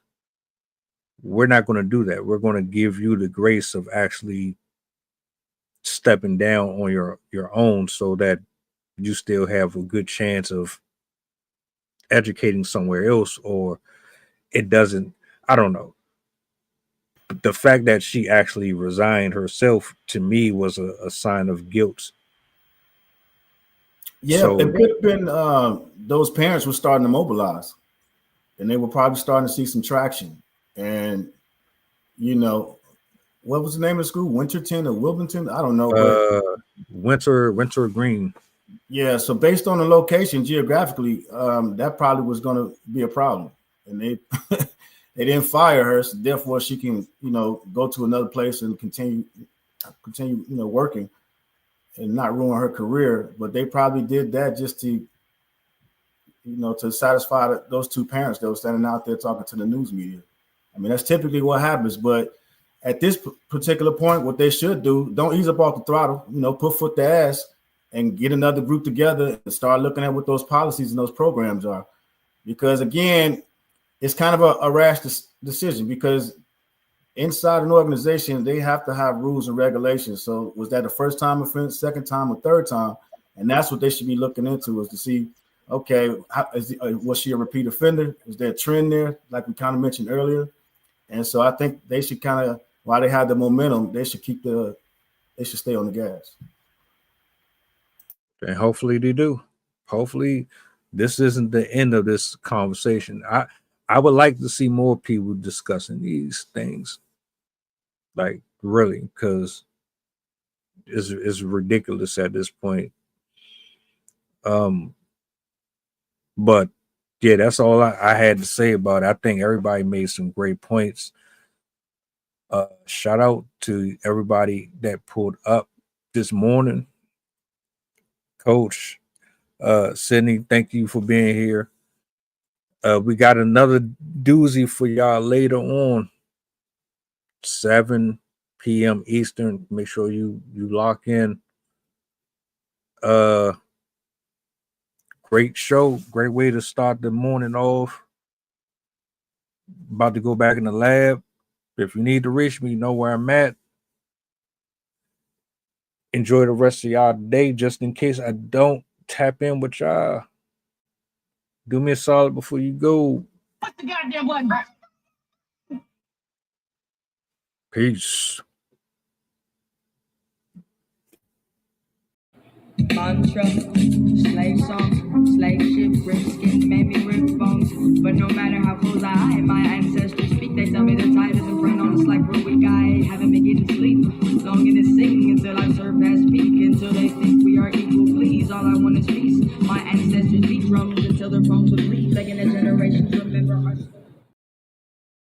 We're not going to do that. We're going to give you the grace of actually stepping down on your own so that you still have a good chance of educating somewhere else, or it doesn't, I don't know. The fact that she actually resigned herself, to me, was a sign of guilt. Yeah, So, it could have been those parents were starting to mobilize, and they were probably starting to see some traction. And, you know, what was the name of the school? Winterton or Wilmington? I don't know. But Winter Green. Yeah, so based on the location geographically, that probably was going to be a problem. And they they didn't fire her, so therefore she can, go to another place and continue, working and not ruin her career. But they probably did that just to, to satisfy those two parents that were standing out there talking to the news media. I mean, that's typically what happens. But at this particular point, what they should do, don't ease up off the throttle, put foot to ass and get another group together and start looking at what those policies and those programs are. Because, again, it's kind of a rash decision, because inside an organization, they have to have rules and regulations. So was that the first time offense, second time, or third time? And that's what they should be looking into, is to see, okay, was she a repeat offender? Is there a trend there, like we kind of mentioned earlier? And so I think they should kind of, while they have the momentum, they should stay on the gas. And hopefully they do. Hopefully this isn't the end of this conversation. I would like to see more people discussing these things, like, really, because it's ridiculous at this point. But yeah, that's all I had to say about it. I think everybody made some great points. Shout out to everybody that pulled up this morning. Coach Sydney, thank you for being here. We got another doozy for y'all later on, 7 p.m. Eastern. Make sure you lock in. Great show, great way to start the morning off. About to go back in the lab. If you need to reach me, you know where I'm at. Enjoy the rest of y'all day. Just in case I don't tap in with y'all, do me a solid before you go. Put the goddamn button back. Peace. Mantra, slave song, slave ship, rip skin, made me rip bones. But no matter how close I my ancestors speak, they tell me the tide is in front on us like we're weak. I haven't been getting sleep.